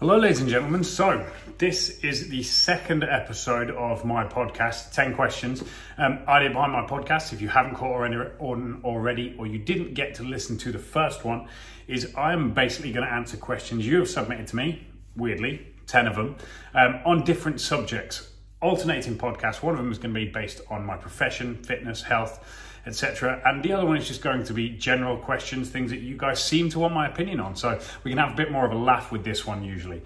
Hello, ladies and gentlemen. So this is the second episode of my podcast, 10 Questions. Idea behind my podcast, if you haven't caught on already, or you didn't get to listen to the first one, is I'm basically going to answer questions you have submitted to me, weirdly, 10 of them, on different subjects. Alternating podcasts. One of them is going to be based on my profession, fitness, health, etc. And the other one is just going to be general questions, things that you guys seem to want my opinion on. So we can have a bit more of a laugh with this one usually.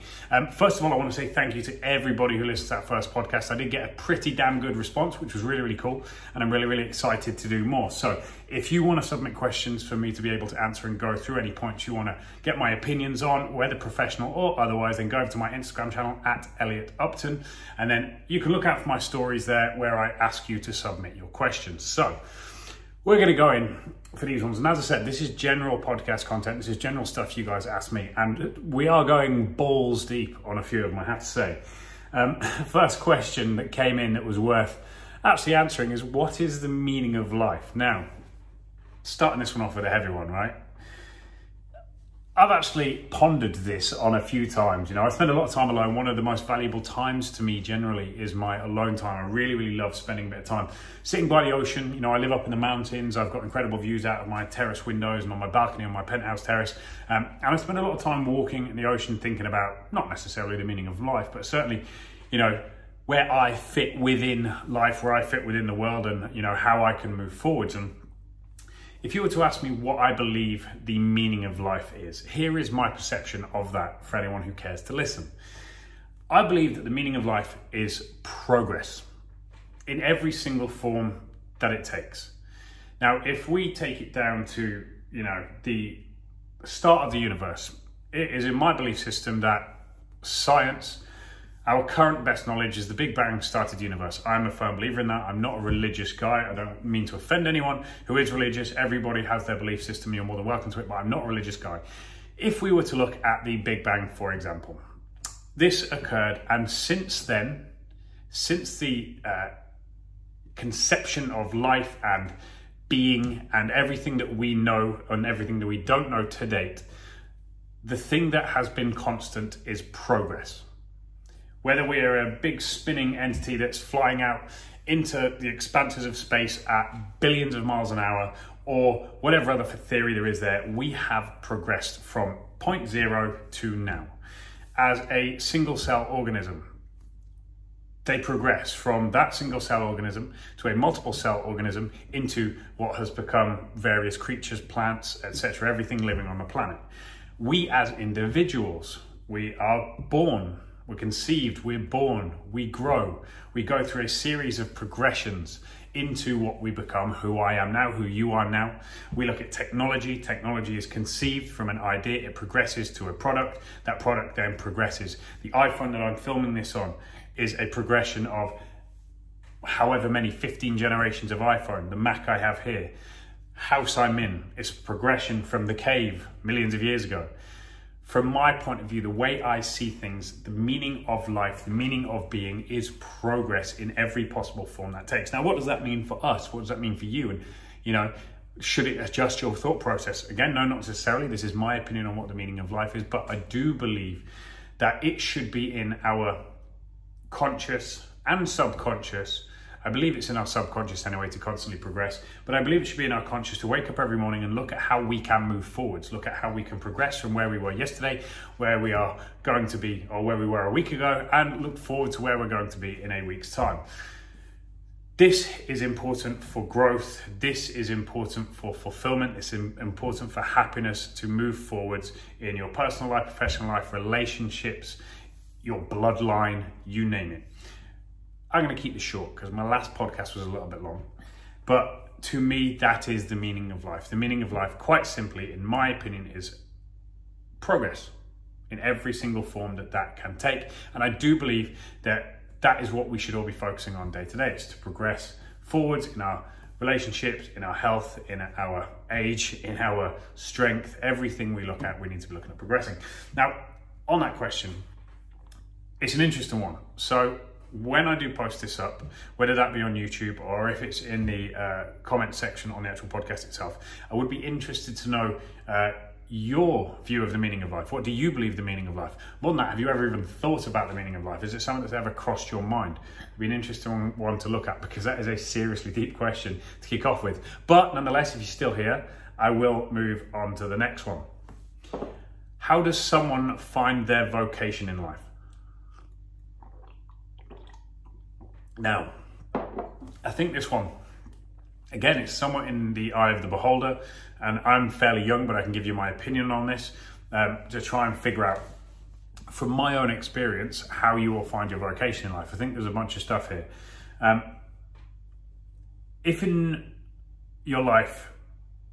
First of all, I want to say thank you to everybody who listened to that first podcast. I did get a pretty damn good response, which was really, really cool. And I'm really, really excited to do more. So if you want to submit questions for me to be able to answer and go through any points you want to get my opinions on, whether professional or otherwise, then go over to my Instagram channel at Elliot Upton. And then you can look out for my stories there where I ask you to submit your questions. So we're going to go in for these ones. And as I said, this is general podcast content. This is general stuff you guys ask me. And we are going balls deep on a few of them, I have to say. First question that came in that was worth actually answering is, what is the meaning of life? Now, starting this one off with a heavy one, right? I've actually pondered this on a few times. You know, I spend a lot of time alone. One of the most valuable times to me generally is my alone time. I really, really love spending a bit of time sitting by the ocean. You know, I live up in the mountains. I've got incredible views out of my terrace windows and on my balcony on my penthouse terrace. And I spend a lot of time walking in the ocean thinking about not necessarily the meaning of life, but certainly, you know, where I fit within life, where I fit within the world, and, you know, how I can move forwards. And if you were to ask me what I believe the meaning of life is, here is my perception of that for anyone who cares to listen. I believe that the meaning of life is progress in every single form that it takes. Now, if we take it down to, you know, the start of the universe, it is in my belief system that science, our current best knowledge, is the Big Bang started the universe. I'm a firm believer in that. I'm not a religious guy. I don't mean to offend anyone who is religious. Everybody has their belief system. You're more than welcome to it, but I'm not a religious guy. If we were to look at the Big Bang, for example, this occurred, and since then, since the conception of life and being and everything that we know and everything that we don't know to date, the thing that has been constant is progress. Whether we're a big spinning entity that's flying out into the expanses of space at billions of miles an hour, or whatever other theory there is there, we have progressed from point zero to now. As a single cell organism, they progress from that single cell organism to a multiple cell organism into what has become various creatures, plants, etc., everything living on the planet. We as individuals, we are born. We're conceived, we're born, we grow, we go through a series of progressions into what we become, who I am now, who you are now. We look at technology. Technology is conceived from an idea, it progresses to a product, that product then progresses. The iPhone that I'm filming this on is a progression of however many 15 generations of iPhone. The Mac I have here, house I'm in, is progression from the cave millions of years ago. From my point of view, the way I see things, the meaning of life, the meaning of being is progress in every possible form that takes. Now, what does that mean for us? What does that mean for you? And, you know, should it adjust your thought process? Again, no, not necessarily. This is my opinion on what the meaning of life is, but I do believe that it should be in our conscious and subconscious. I believe it's in our subconscious anyway to constantly progress, but I believe it should be in our conscious to wake up every morning and look at how we can move forwards, look at how we can progress from where we were yesterday, where we are going to be, or where we were a week ago, and look forward to where we're going to be in a week's time. This is important for growth. This is important for fulfillment. It's important for happiness to move forwards in your personal life, professional life, relationships, your bloodline, you name it. I'm going to keep this short because my last podcast was a little bit long. But to me, that is the meaning of life. The meaning of life, quite simply, in my opinion, is progress in every single form that that can take. And I do believe that that is what we should all be focusing on day to day, is to progress forwards in our relationships, in our health, in our age, in our strength. Everything we look at, we need to be looking at progressing. Now, on that question, it's an interesting one. So when I do post this up, whether that be on YouTube or if it's in the comment section on the actual podcast itself, I would be interested to know your view of the meaning of life? What do you believe the meaning of life? More than that, have you ever even thought about the meaning of life? Is it something that's ever crossed your mind? It'd be an interesting one to look at, because that is a seriously deep question to kick off with. But nonetheless, if you're still here, I will move on to the next one. How does someone find their vocation in life? Now, I think this one, again, it's somewhat in the eye of the beholder, and I'm fairly young, but I can give you my opinion on this to try and figure out, from my own experience, how you will find your vocation in life. I think there's a bunch of stuff here. If in your life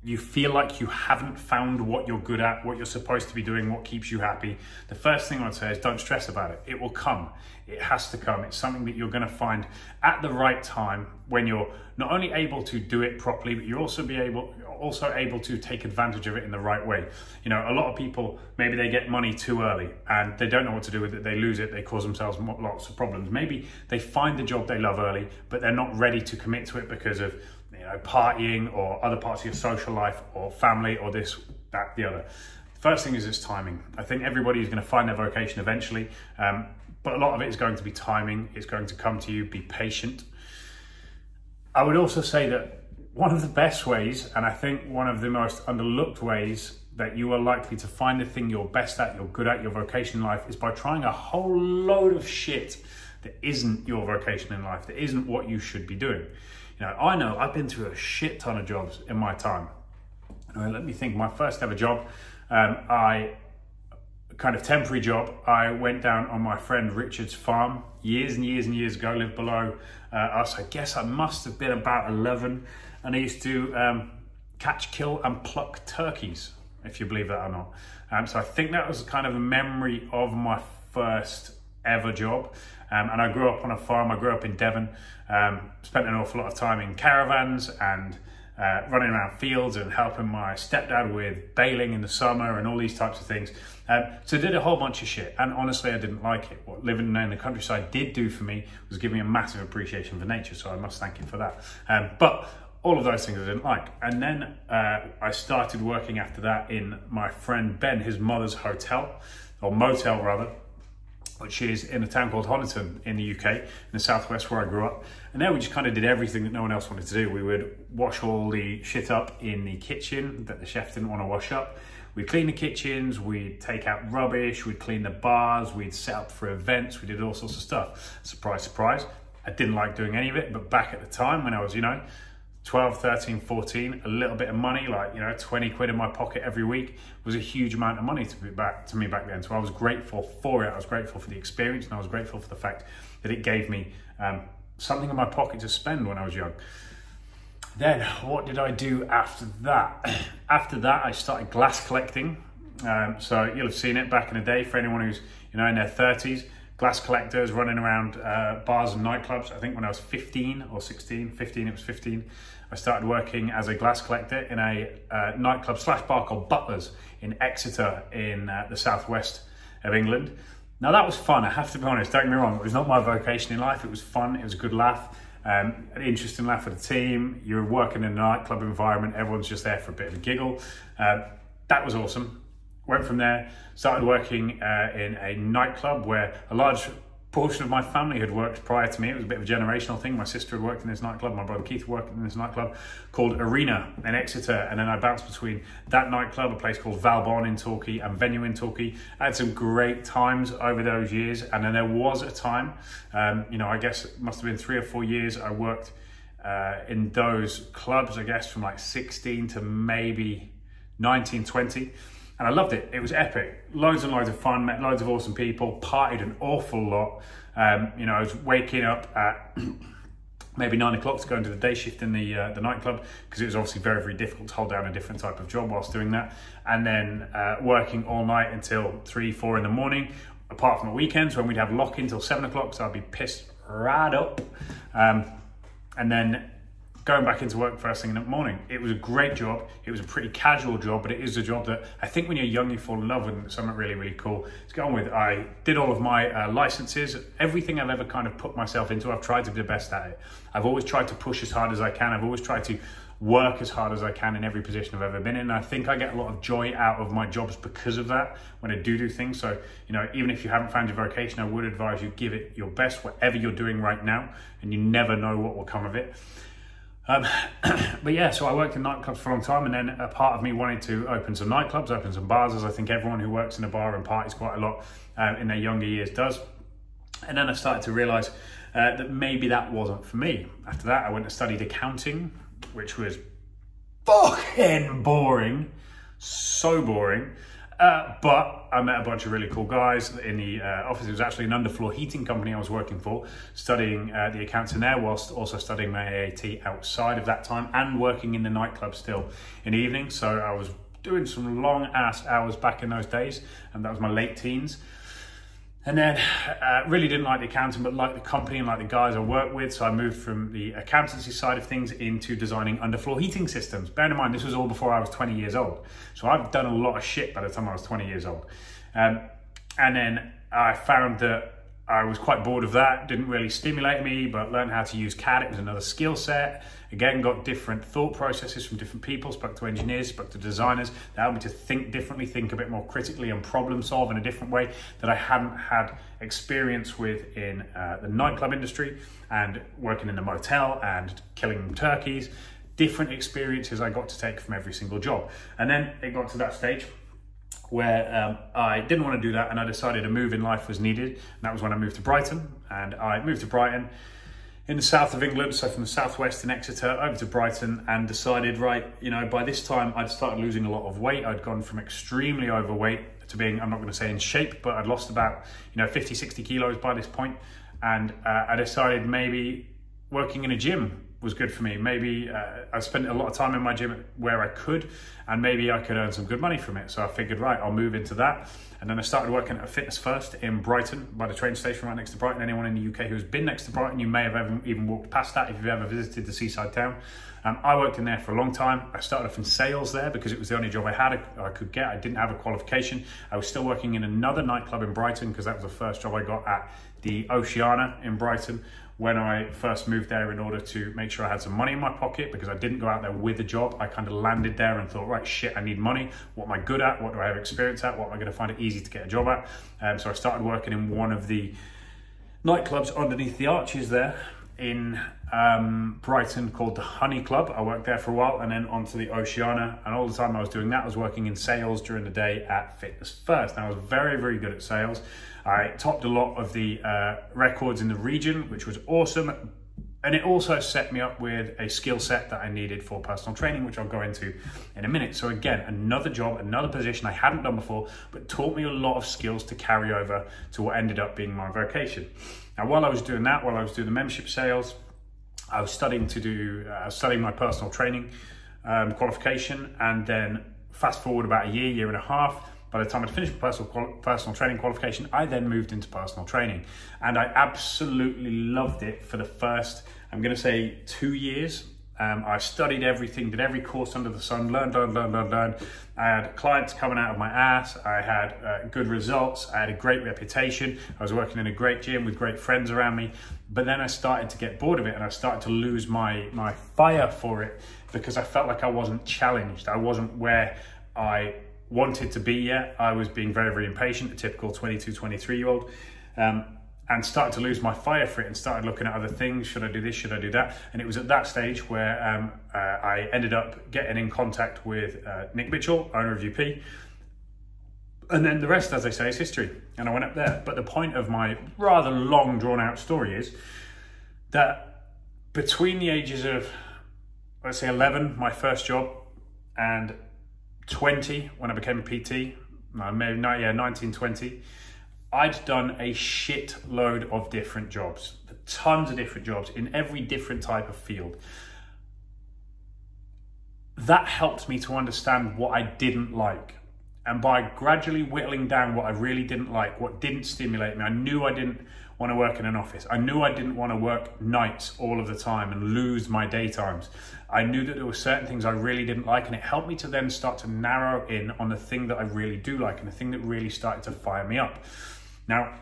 you feel like you haven't found what you're good at, what you're supposed to be doing, what keeps you happy, the first thing I'd say is don't stress about it. It will come. It has to come. It's something that you're going to find at the right time, when you're not only able to do it properly, but you're also able to take advantage of it in the right way. You know, a lot of people, maybe they get money too early and they don't know what to do with it. They lose it. They cause themselves lots of problems. Maybe they find the job they love early, but they're not ready to commit to it because of, you know, partying or other parts of your social life or family or this, that, the other. First thing is it's timing. I think everybody is going to find their vocation eventually, but a lot of it is going to be timing. It's going to come to you. Be patient. I would also say that one of the best ways, and I think one of the most underlooked ways that you are likely to find the thing you're best at, you're good at, your vocation in life, is by trying a whole load of shit that isn't your vocation in life, that isn't what you should be doing. You know I've been through a shit ton of jobs in my time. Let me think. My first ever job, kind of temporary job, I went down on my friend Richard's farm years and years and years ago, lived below us. I guess I must have been about 11, and I used to catch, kill and pluck turkeys, if you believe that or not. So I think that was kind of a memory of my first ever job. And I grew up on a farm. I grew up in Devon, spent an awful lot of time in caravans and running around fields and helping my stepdad with baling in the summer and all these types of things. So I did a whole bunch of shit, and honestly I didn't like it. What living in the countryside did do for me was give me a massive appreciation for nature, so I must thank him for that. But all of those things I didn't like. And then I started working after that in my friend Ben, his mother's hotel, or motel rather, which is in a town called Honiton in the UK, in the southwest where I grew up. And there we just kind of did everything that no one else wanted to do. We would wash all the shit up in the kitchen that the chef didn't want to wash up. We'd clean the kitchens, we'd take out rubbish, we'd clean the bars, we'd set up for events, we did all sorts of stuff. Surprise, surprise. I didn't like doing any of it, but back at the time when I was, 12, 13, 14, a little bit of money, like, 20 quid in my pocket every week was a huge amount of money to me back then. So I was grateful for it. I was grateful for the experience, and I was grateful for the fact that it gave me something in my pocket to spend when I was young. Then what did I do after that? After that, I started glass collecting. So you'll have seen it back in the day for anyone who's, in their 30s. Glass collectors running around bars and nightclubs. I think when I was 15 or 16, 15, it was 15, I started working as a glass collector in a nightclub / bar called Butler's in Exeter in the southwest of England. Now that was fun, I have to be honest, don't get me wrong, it was not my vocation in life, it was fun, it was a good laugh, an interesting laugh with the team. You're working in a nightclub environment, everyone's just there for a bit of a giggle. That was awesome. Went from there, started working in a nightclub where a large portion of my family had worked prior to me. It was a bit of a generational thing. My sister had worked in this nightclub, my brother Keith worked in this nightclub called Arena in Exeter, and then I bounced between that nightclub, a place called Valbonne in Torquay, and Venue in Torquay. I had some great times over those years, and then there was a time, I guess it must have been 3 or 4 years I worked in those clubs, I guess from like 16 to maybe 19, 20. And I loved it. It was epic. Loads and loads of fun, met loads of awesome people, partied an awful lot. I was waking up at maybe 9 o'clock to go into the day shift in the nightclub, because it was obviously very, very difficult to hold down a different type of job whilst doing that. And then working all night until 3, 4 in the morning, apart from the weekends when we'd have lock-in till 7 o'clock, so I'd be pissed right up. And then going back into work first thing in the morning. It was a great job. It was a pretty casual job, but it is a job that I think when you're young, you fall in love with, and it's something really, really cool to get on with. I did all of my licenses. Everything I've ever kind of put myself into, I've tried to be the best at it. I've always tried to push as hard as I can. I've always tried to work as hard as I can in every position I've ever been in. And I think I get a lot of joy out of my jobs because of that when I do things. So, you know, even if you haven't found your vocation, I would advise you give it your best, whatever you're doing right now, and you never know what will come of it. But yeah, so I worked in nightclubs for a long time, and then a part of me wanted to open some nightclubs, open some bars, as I think everyone who works in a bar and parties quite a lot in their younger years does. And then I started to realize that maybe that wasn't for me. After that, I went and studied accounting, which was fucking boring, so boring. But I met a bunch of really cool guys in the office. It was actually an underfloor heating company I was working for, studying the accounts in there, whilst also studying my AAT outside of that time and working in the nightclub still in the evening. So I was doing some long ass hours back in those days, and that was my late teens. And then really didn't like the accounting, but liked the company and like the guys I worked with. So I moved from the accountancy side of things into designing underfloor heating systems. Bear in mind, this was all before I was 20 years old. So I've done a lot of shit by the time I was 20 years old. And then I found that I was quite bored of that. Didn't really stimulate me, but learned how to use CAD. It was another skill set. Again, got different thought processes from different people, spoke to engineers, spoke to designers. That helped me to think differently, think a bit more critically, and problem solve in a different way that I hadn't had experience with in the nightclub industry and working in the motel and killing turkeys. Different experiences I got to take from every single job. And then it got to that stage where I didn't want to do that, and I decided a move in life was needed. And that was when I moved to Brighton. And I moved to Brighton in the south of England, so from the southwest in Exeter over to Brighton, and decided, right, you know, by this time I'd started losing a lot of weight. I'd gone from extremely overweight to being, I'm not going to say in shape, but I'd lost about, 50, 60 kilos by this point. And I decided maybe working in a gym was good for me. Maybe I spent a lot of time in my gym where I could, and maybe I could earn some good money from it. So I figured, right, I'll move into that. And then I started working at a Fitness First in Brighton, by the train station right next to Brighton. Anyone in the UK who's been next to Brighton, you may have even walked past that if you've ever visited the seaside town. I worked in there for a long time. I started off in sales there because it was the only job I could get. I didn't have a qualification. I was still working in another nightclub in Brighton because that was the first job I got at the Oceana in Brighton when I first moved there, in order to make sure I had some money in my pocket, because I didn't go out there with a job. I kind of landed there and thought, right, shit, I need money. What am I good at? What do I have experience at? What am I going to find it easy to get a job at? So I started working in one of the nightclubs underneath the arches there in Brighton called the Honey Club. I worked there for a while, and then onto the Oceana. And all the time I was doing that, I was working in sales during the day at Fitness First. And I was very, very good at sales. I topped a lot of the records in the region, which was awesome. And it also set me up with a skill set that I needed for personal training, which I'll go into in a minute. So again, another job, another position I hadn't done before, but taught me a lot of skills to carry over to what ended up being my vocation. Now, while I was doing that, while I was doing the membership sales, I was studying my personal training qualification. And then fast forward about a year and a half, by the time I'd finished my personal training qualification, I then moved into personal training. And I absolutely loved it for the first, I'm going to say, 2 years. I studied everything, did every course under the sun, learned. I had clients coming out of my ass. I had good results. I had a great reputation. I was working in a great gym with great friends around me. But then I started to get bored of it, and I started to lose my fire for it, because I felt like I wasn't challenged. I wasn't where I wanted to be yet. I was being very, very impatient, a typical 22, 23-year-old. And started to lose my fire for it, and started looking at other things. Should I do this? Should I do that? And it was at that stage where I ended up getting in contact with Nick Mitchell, owner of UP. And then the rest, as they say, is history. And I went up there. But the point of my rather long, drawn-out story is that between the ages of, let's say, 11, my first job, and 20, when I became a PT, maybe 19, 20, I'd done a shitload of different jobs, tons of different jobs in every different type of field. That helped me to understand what I didn't like. And by gradually whittling down what I really didn't like, what didn't stimulate me, I knew I didn't want to work in an office. I knew I didn't want to work nights all of the time and lose my daytimes. I knew that there were certain things I really didn't like, and it helped me to then start to narrow in on the thing that I really do like, and the thing that really started to fire me up. Now,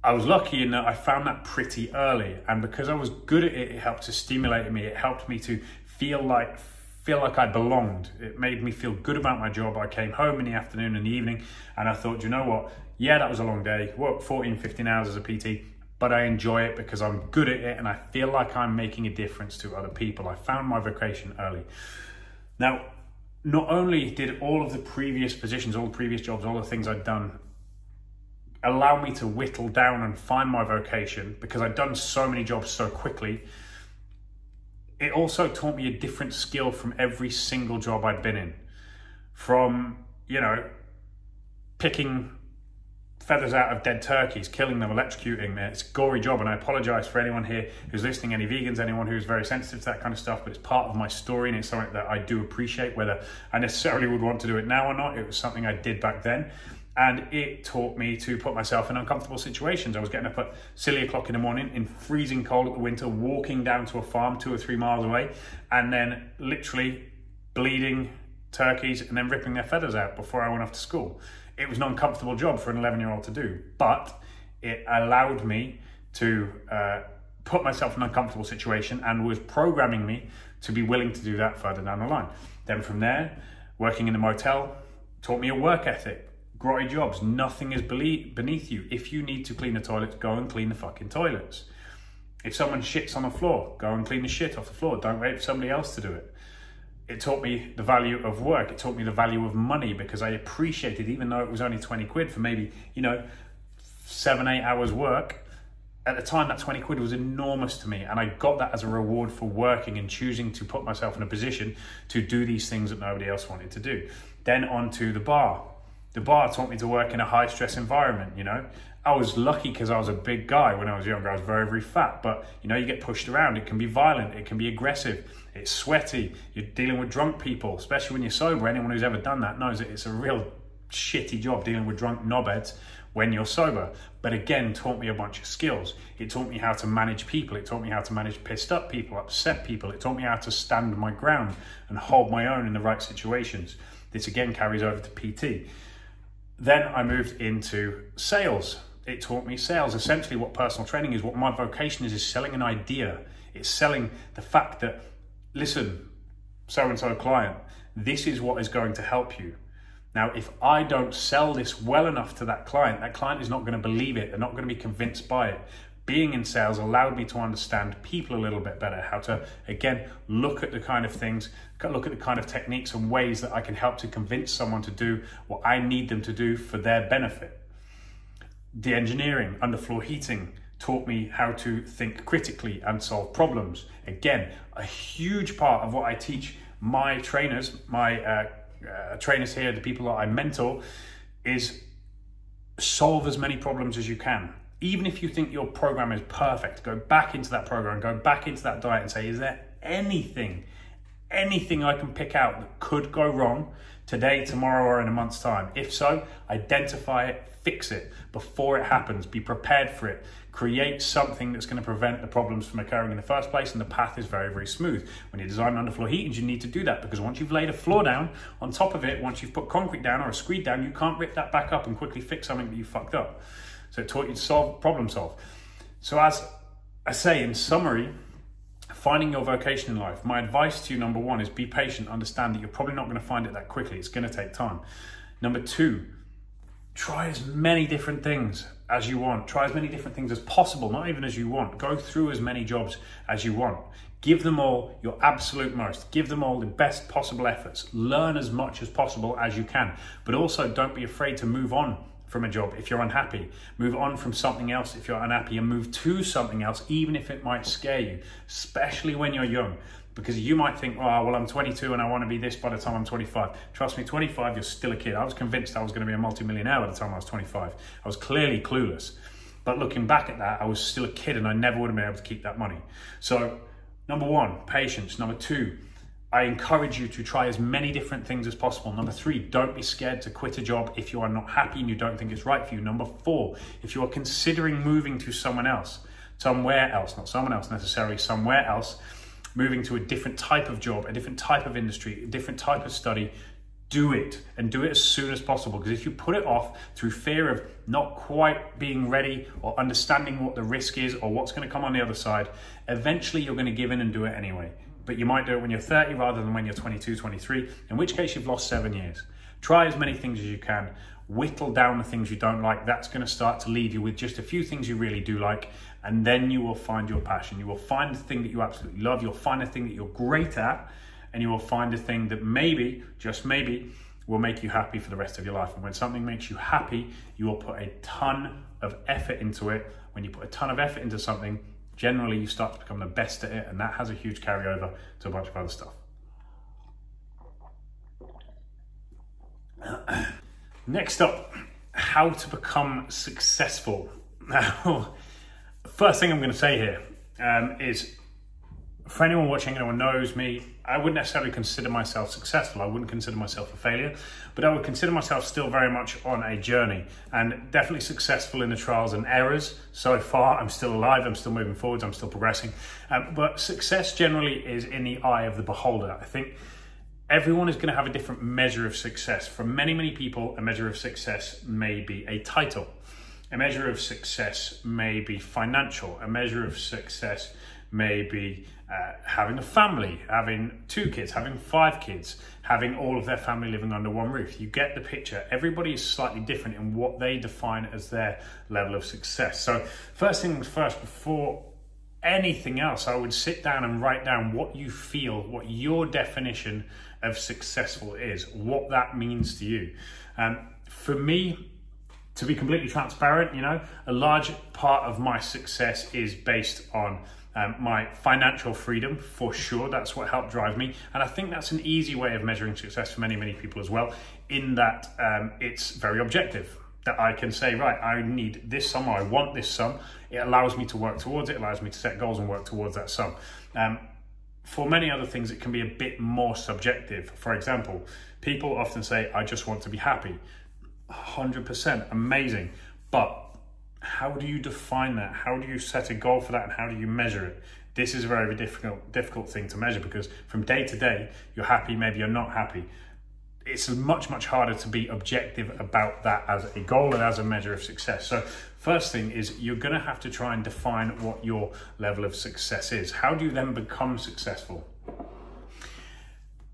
I was lucky in that I found that pretty early, and because I was good at it, it helped to stimulate me. It helped me to feel like I belonged. It made me feel good about my job. I came home in the afternoon and the evening and I thought, you know what? Yeah, that was a long day. Worked 14, 15 hours as a PT, but I enjoy it because I'm good at it and I feel like I'm making a difference to other people. I found my vocation early. Now, not only did all of the previous positions, all the previous jobs, all the things I'd done allow me to whittle down and find my vocation because I'd done so many jobs so quickly, it also taught me a different skill from every single job I'd been in. From, you know, picking feathers out of dead turkeys, killing them, electrocuting them. It's a gory job, and I apologize for anyone here who's listening, any vegans, anyone who's very sensitive to that kind of stuff, but it's part of my story and it's something that I do appreciate. Whether I necessarily would want to do it now or not, it was something I did back then. And it taught me to put myself in uncomfortable situations. I was getting up at silly o'clock in the morning in freezing cold at the winter, walking down to a farm 2 or 3 miles away, and then literally bleeding turkeys and then ripping their feathers out before I went off to school. It was an uncomfortable job for an 11-year-old to do, but it allowed me to put myself in an uncomfortable situation and was programming me to be willing to do that further down the line. Then from there, working in the motel taught me a work ethic. Grotty jobs, nothing is beneath you. If you need to clean the toilets, go and clean the fucking toilets. If someone shits on the floor, go and clean the shit off the floor. Don't wait for somebody else to do it. It taught me the value of work. It taught me the value of money because I appreciated, even though it was only 20 quid for maybe, you know, 7-8 hours work. At the time, that 20 quid was enormous to me. And I got that as a reward for working and choosing to put myself in a position to do these things that nobody else wanted to do. Then on to the bar. The bar taught me to work in a high stress environment, you know. I was lucky because I was a big guy when I was younger. I was very, very fat, but you know, you get pushed around. It can be violent, it can be aggressive, it's sweaty. You're dealing with drunk people, especially when you're sober. Anyone who's ever done that knows that it's a real shitty job dealing with drunk knobheads when you're sober. But again, taught me a bunch of skills. It taught me how to manage people. It taught me how to manage pissed up people, upset people. It taught me how to stand my ground and hold my own in the right situations. This again carries over to PT. Then I moved into sales. It taught me sales. Essentially what personal training is, what my vocation is selling an idea. It's selling the fact that, listen, so-and-so client, this is what is going to help you. Now, if I don't sell this well enough to that client is not going to believe it. They're not going to be convinced by it. Being in sales allowed me to understand people a little bit better, how to, again, look at the kind of things, look at the kind of techniques and ways that I can help to convince someone to do what I need them to do for their benefit. The engineering, underfloor heating, taught me how to think critically and solve problems. Again, a huge part of what I teach my trainers, trainers here, the people that I mentor, is solve as many problems as you can. Even if you think your program is perfect, go back into that program, go back into that diet and say, is there anything I can pick out that could go wrong today, tomorrow, or in a month's time? If so, identify it, fix it before it happens, be prepared for it, create something that's going to prevent the problems from occurring in the first place, and the path is very, very smooth. When you design underfloor heatings, you need to do that because once you've laid a floor down, on top of it, once you've put concrete down or a screed down, you can't rip that back up and quickly fix something that you fucked up. So it taught you to problem solve. So as I say, in summary, finding your vocation in life, my advice to you, number one, is be patient. Understand that you're probably not going to find it that quickly. It's going to take time. Number two, try as many different things as you want. Try as many different things as possible, not even as you want. Go through as many jobs as you want. Give them all your absolute most. Give them all the best possible efforts. Learn as much as possible as you can. But also don't be afraid to move on from a job if you're unhappy. Move on from something else if you're unhappy and move to something else, even if it might scare you, especially when you're young. Because you might think, oh, well, I'm 22 and I want to be this by the time I'm 25. Trust me, 25, you're still a kid. I was convinced I was going to be a multimillionaire by the time I was 25. I was clearly clueless. But looking back at that, I was still a kid and I never would have been able to keep that money. So, number one, patience. Number two, I encourage you to try as many different things as possible. Number three, don't be scared to quit a job if you are not happy and you don't think it's right for you. Number four, if you are considering moving to somewhere else, not someone else necessarily, somewhere else, moving to a different type of job, a different type of industry, a different type of study, do it and do it as soon as possible. Because if you put it off through fear of not quite being ready or understanding what the risk is or what's going to come on the other side, eventually you're going to give in and do it anyway. but you might do it when you're 30 rather than when you're 22, 23, in which case you've lost 7 years. Try as many things as you can, whittle down the things you don't like. That's going to start to leave you with just a few things you really do like, and then you will find your passion. You will find the thing that you absolutely love, you'll find the thing that you're great at, and you will find a thing that maybe, just maybe, will make you happy for the rest of your life. And when something makes you happy, you will put a ton of effort into it. When you put a ton of effort into something, generally you start to become the best at it, and that has a huge carryover to a bunch of other stuff. Next up, how to become successful. Now, first thing I'm going to say here is, for anyone watching, anyone knows me, I wouldn't necessarily consider myself successful. I wouldn't consider myself a failure, but I would consider myself still very much on a journey, and definitely successful in the trials and errors. So far, I'm still alive, I'm still moving forwards, I'm still progressing. But success generally is in the eye of the beholder. I think everyone is going to have a different measure of success. For many, many people, a measure of success may be a title. A measure of success may be financial. A measure of success may be having a family, having 2 kids, having 5 kids, having all of their family living under one roof. You get the picture. Everybody is slightly different in what they define as their level of success. So first things first, before anything else, I would sit down and write down what you feel, what your definition of successful is, what that means to you. For me, to be completely transparent, you know, a large part of my success is based on my financial freedom, for sure. That's what helped drive me. And I think that's an easy way of measuring success for many, many people as well, in that it's very objective. That I can say, right, I need this sum, or I want this sum. It allows me to work towards it, allows me to set goals and work towards that sum. For many other things, it can be a bit more subjective. For example, people often say, I just want to be happy. 100%, amazing. But how do you define that? How do you set a goal for that, and how do you measure it? This is a very difficult thing to measure, because from day to day, you're happy, maybe you're not happy. It's much, much harder to be objective about that as a goal and as a measure of success. So first thing is, you're going to have to try and define what your level of success is. How do you then become successful?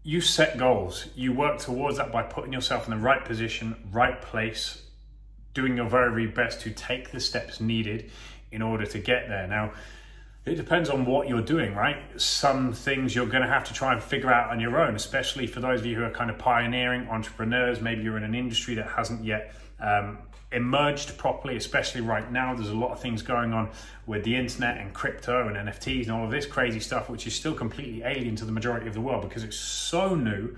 You set goals. You work towards that by putting yourself in the right position, right place, doing your very, very best to take the steps needed in order to get there. Now, it depends on what you're doing, right? Some things you're going to have to try and figure out on your own, especially for those of you who are kind of pioneering entrepreneurs. Maybe you're in an industry that hasn't yet emerged properly, especially right now. There's a lot of things going on with the internet and crypto and NFTs and all of this crazy stuff, which is still completely alien to the majority of the world, because it's so new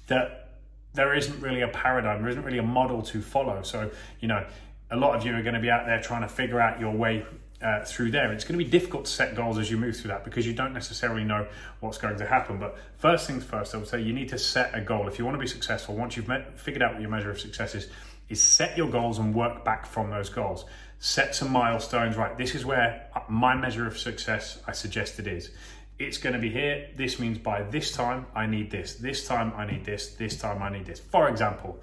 that there isn't really a paradigm, there isn't really a model to follow. So, you know, a lot of you are going to be out there trying to figure out your way through there. It's going to be difficult to set goals as you move through that, because you don't necessarily know what's going to happen. But first things first, I would say you need to set a goal. If you want to be successful, once you've figured out what your measure of success is set your goals and work back from those goals. Set some milestones, right? This is where my measure of success, I suggest it is. It's going to be here. This means by this time, I need this. This time, I need this. This time, I need this. For example,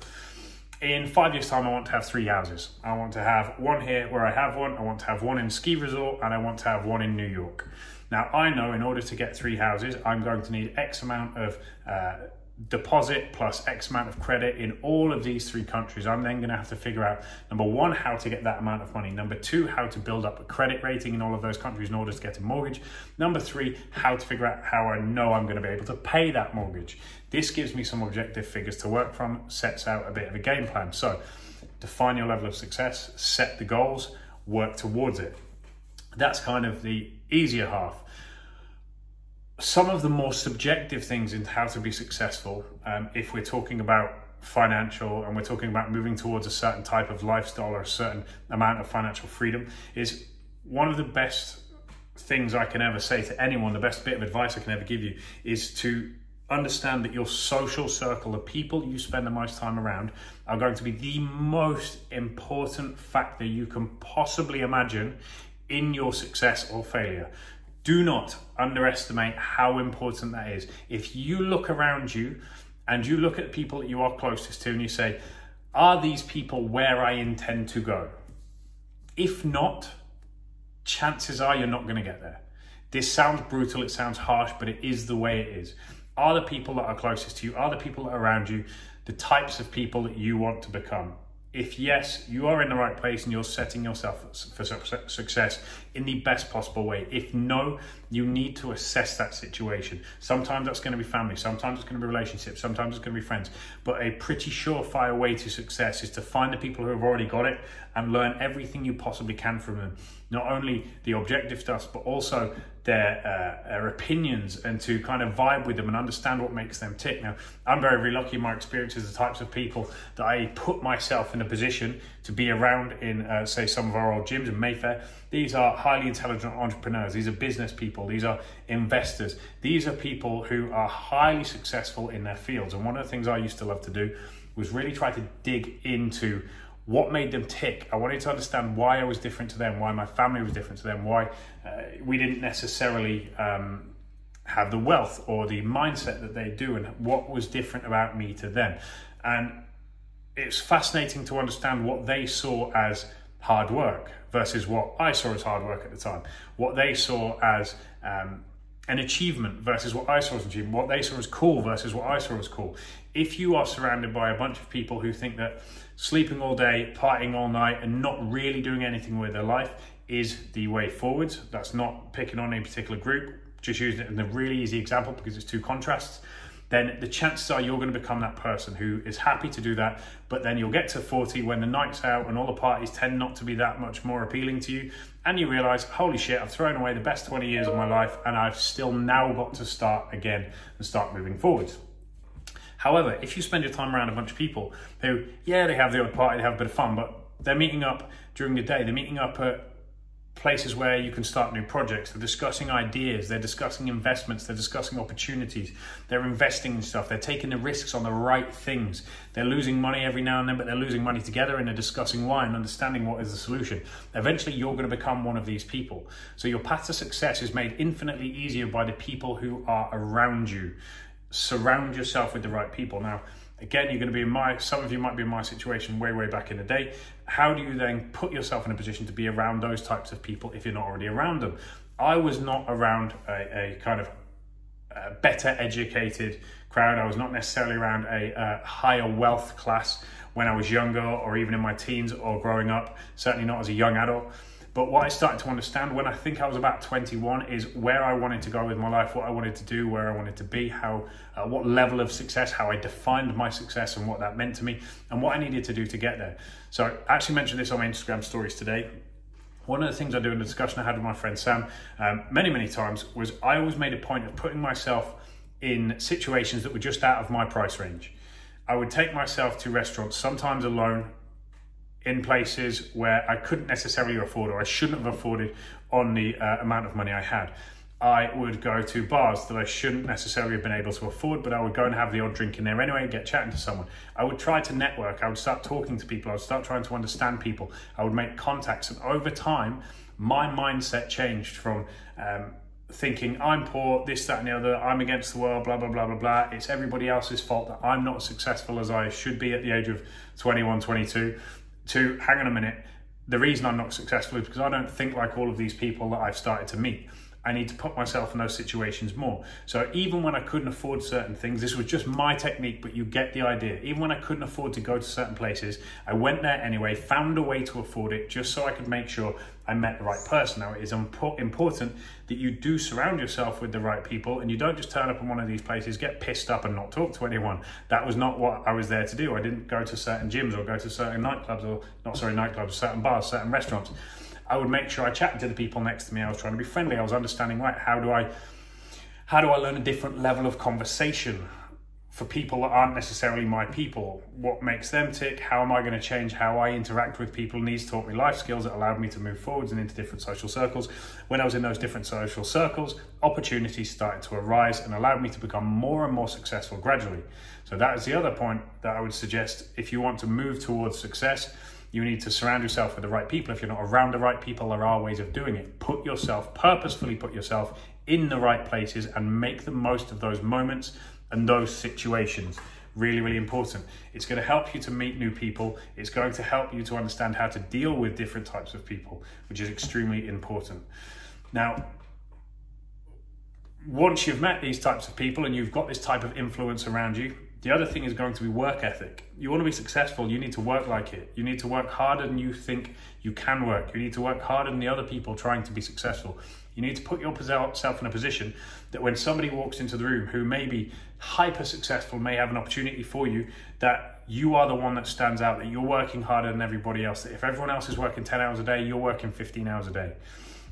in 5 years' time, I want to have 3 houses. I want to have one here where I have one. I want to have one in a ski resort, and I want to have one in New York. Now, I know in order to get 3 houses, I'm going to need X amount of deposit plus X amount of credit in all of these 3 countries. I'm then going to have to figure out, number 1, how to get that amount of money. Number 2, how to build up a credit rating in all of those countries in order to get a mortgage. Number 3, how to figure out how I know I'm going to be able to pay that mortgage. This gives me some objective figures to work from, sets out a bit of a game plan. So define your level of success, set the goals, work towards it. That's kind of the easier half. Some of the more subjective things in how to be successful, if we're talking about financial and we're talking about moving towards a certain type of lifestyle or a certain amount of financial freedom, is one of the best things I can ever say to anyone, the best bit of advice I can ever give you, is to understand that your social circle, the people you spend the most time around, are going to be the most important factor you can possibly imagine in your success or failure. Do not underestimate how important that is. If you look around you and you look at people that you are closest to and you say, are these people where I intend to go? If not, chances are you're not going to get there. This sounds brutal, it sounds harsh, but it is the way it is. Are the people that are closest to you, are the people that are around you, the types of people that you want to become? If yes, you are in the right place and you're setting yourself for success in the best possible way. If no, you need to assess that situation. Sometimes that's going to be family, sometimes it's going to be relationships, sometimes it's going to be friends. But a pretty surefire way to success is to find the people who have already got it and learn everything you possibly can from them. Not only the objective stuff, but also their opinions, and to kind of vibe with them and understand what makes them tick. Now, I'm very, very lucky in my experiences, the types of people that I put myself in a position to be around in, say, some of our old gyms in Mayfair. These are highly intelligent entrepreneurs. These are business people. These are investors. These are people who are highly successful in their fields. And one of the things I used to love to do was really try to dig into what made them tick. I wanted to understand why I was different to them, why my family was different to them, why we didn't necessarily have the wealth or the mindset that they do, and what was different about me to them. And it's fascinating to understand what they saw as hard work versus what I saw as hard work at the time. What they saw as an achievement versus what I saw as an achievement. What they saw as cool versus what I saw as cool. If you are surrounded by a bunch of people who think that sleeping all day, partying all night, and not really doing anything with their life is the way forward, that's not picking on any particular group, just using it in a really easy example because it's two contrasts, then the chances are you're going to become that person who is happy to do that. But then you'll get to 40 when the night's out and all the parties tend not to be that much more appealing to you, and you realize, holy shit, I've thrown away the best 20 years of my life and I've still now got to start again and start moving forward. However, if you spend your time around a bunch of people who, yeah, they have the odd party, they have a bit of fun, but they're meeting up during the day, they're meeting up at places where you can start new projects, they're discussing ideas, they're discussing investments, they're discussing opportunities, they're investing in stuff, they're taking the risks on the right things, they're losing money every now and then, but they're losing money together, and they're discussing why and understanding what is the solution. Eventually you're going to become one of these people. So your path to success is made infinitely easier by the people who are around you. Surround yourself with the right people. Now, again, you're going to be some of you might be in my situation way back in the day. How do you then put yourself in a position to be around those types of people if you're not already around them? I was not around a kind of better educated crowd. I was not necessarily around a higher wealth class when I was younger, or even in my teens or growing up, certainly not as a young adult. But what I started to understand when I think I was about 21 is where I wanted to go with my life, what I wanted to do, where I wanted to be, what level of success, how I defined my success and what that meant to me, and what I needed to do to get there. So I actually mentioned this on my Instagram stories today. One of the things I do in the discussion I had with my friend Sam many times was I always made a point of putting myself in situations that were just out of my price range. I would take myself to restaurants, sometimes alone, in places where I couldn't necessarily afford, or I shouldn't have afforded on the amount of money I had. I would go to bars that I shouldn't necessarily have been able to afford, but I would go and have the odd drink in there anyway and get chatting to someone. I would try to network. I would start talking to people. I would start trying to understand people. I would make contacts. And over time, my mindset changed from thinking I'm poor, this, that, and the other, I'm against the world, blah, blah, blah, blah, blah. It's everybody else's fault that I'm not as successful as I should be at the age of 21, 22. To, hang on a minute, the reason I'm not successful is because I don't think like all of these people that I've started to meet. I need to put myself in those situations more. So even when I couldn't afford certain things, this was just my technique, but you get the idea. Even when I couldn't afford to go to certain places, I went there anyway, found a way to afford it just so I could make sure I met the right person. Now, it is important that you do surround yourself with the right people, and you don't just turn up in one of these places, get pissed up and not talk to anyone. That was not what I was there to do. I didn't go to certain gyms or go to certain nightclubs, or not sorry, nightclubs, certain bars, certain restaurants. I would make sure I chatted to the people next to me. I was trying to be friendly. I was understanding, right, how do I learn a different level of conversation for people that aren't necessarily my people? What makes them tick? How am I going to change how I interact with people? And these taught me life skills that allowed me to move forwards and into different social circles. When I was in those different social circles, opportunities started to arise and allowed me to become more and more successful gradually. So that is the other point that I would suggest. If you want to move towards success, you need to surround yourself with the right people. If you're not around the right people, there are ways of doing it. Purposefully put yourself in the right places and make the most of those moments and those situations. Really important. It's going to help you to meet new people. It's going to help you to understand how to deal with different types of people, which is extremely important. Now, once you've met these types of people and you've got this type of influence around you, the other thing is going to be work ethic. You want to be successful, you need to work like it. You need to work harder than you think you can work. You need to work harder than the other people trying to be successful. You need to put yourself in a position that when somebody walks into the room who may be hyper successful, may have an opportunity for you, that you are the one that stands out, that you're working harder than everybody else. That if everyone else is working 10 hours a day, you're working 15 hours a day.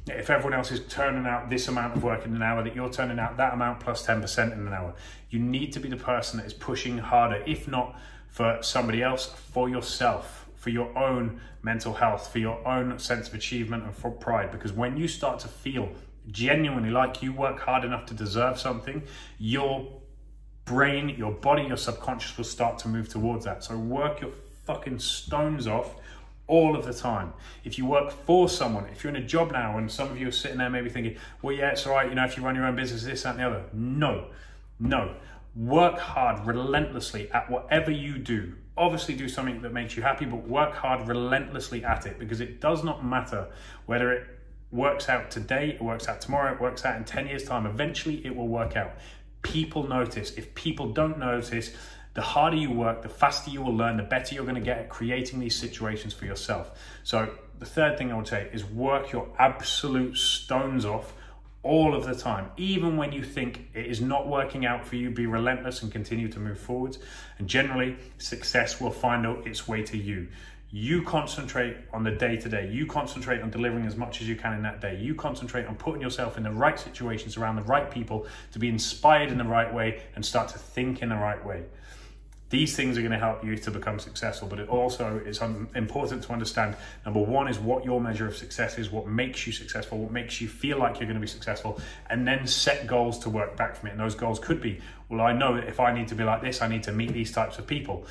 If everyone else is turning out this amount of work in an hour, that you're turning out that amount plus 10% in an hour. You need to be the person that is pushing harder, if not for somebody else, for yourself, for your own mental health, for your own sense of achievement and for pride. Because when you start to feel genuinely like you work hard enough to deserve something, your brain, your body, your subconscious will start to move towards that. So work your fucking stones off all of the time. If you work for someone, if you're in a job now and some of you are sitting there maybe thinking, well, yeah, it's all right, you know, if you run your own business, this, that, and the other. No. Work hard relentlessly at whatever you do. Obviously do something that makes you happy, but work hard relentlessly at it, because it does not matter whether it works out today, it works out tomorrow, it works out in 10 years' time. Eventually it will work out. People notice. If people don't notice, the harder you work, the faster you will learn, the better you're going to get at creating these situations for yourself. So the third thing I would say is work your absolute stones off all of the time. Even when you think it is not working out for you, be relentless and continue to move forwards. And generally, success will find its way to you. You concentrate on the day-to-day. You concentrate on delivering as much as you can in that day. You concentrate on putting yourself in the right situations around the right people to be inspired in the right way and start to think in the right way. These things are going to help you to become successful, but it also is important to understand, number one, is what your measure of success is, what makes you successful, what makes you feel like you're going to be successful, and then set goals to work back from it. And those goals could be, well, I know that if I need to be like this, I need to meet these types of people.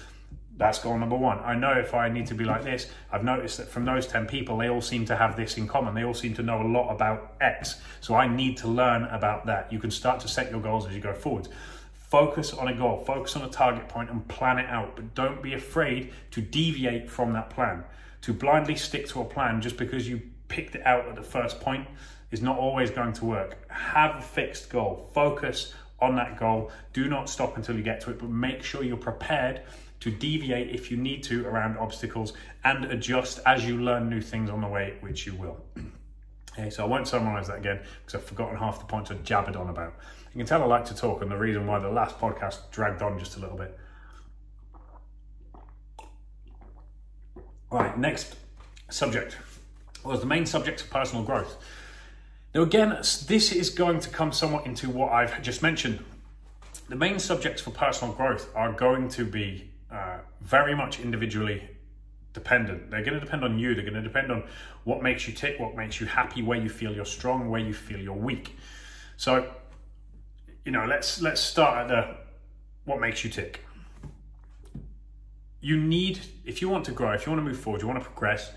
That's goal number one. I know if I need to be like this, I've noticed that from those 10 people, they all seem to have this in common. They all seem to know a lot about X. So I need to learn about that. You can start to set your goals as you go forward. Focus on a goal, focus on a target point and plan it out, but don't be afraid to deviate from that plan. To blindly stick to a plan just because you picked it out at the first point is not always going to work. Have a fixed goal, focus on that goal. Do not stop until you get to it, but make sure you're prepared to deviate if you need to around obstacles and adjust as you learn new things on the way, which you will. Okay, so I won't summarize that again because I've forgotten half the points I jabbered on about. You can tell I like to talk, and the reason why the last podcast dragged on just a little bit. All right, next subject was the main subject of personal growth. Now again, this is going to come somewhat into what I've just mentioned. The main subjects for personal growth are going to be very much individually dependent. They're going to depend on you. They're going to depend on what makes you tick, what makes you happy, where you feel you're strong, where you feel you're weak. So, you know, let's start at the what makes you tick. You need, if you want to grow, if you want to move forward, you want to progress,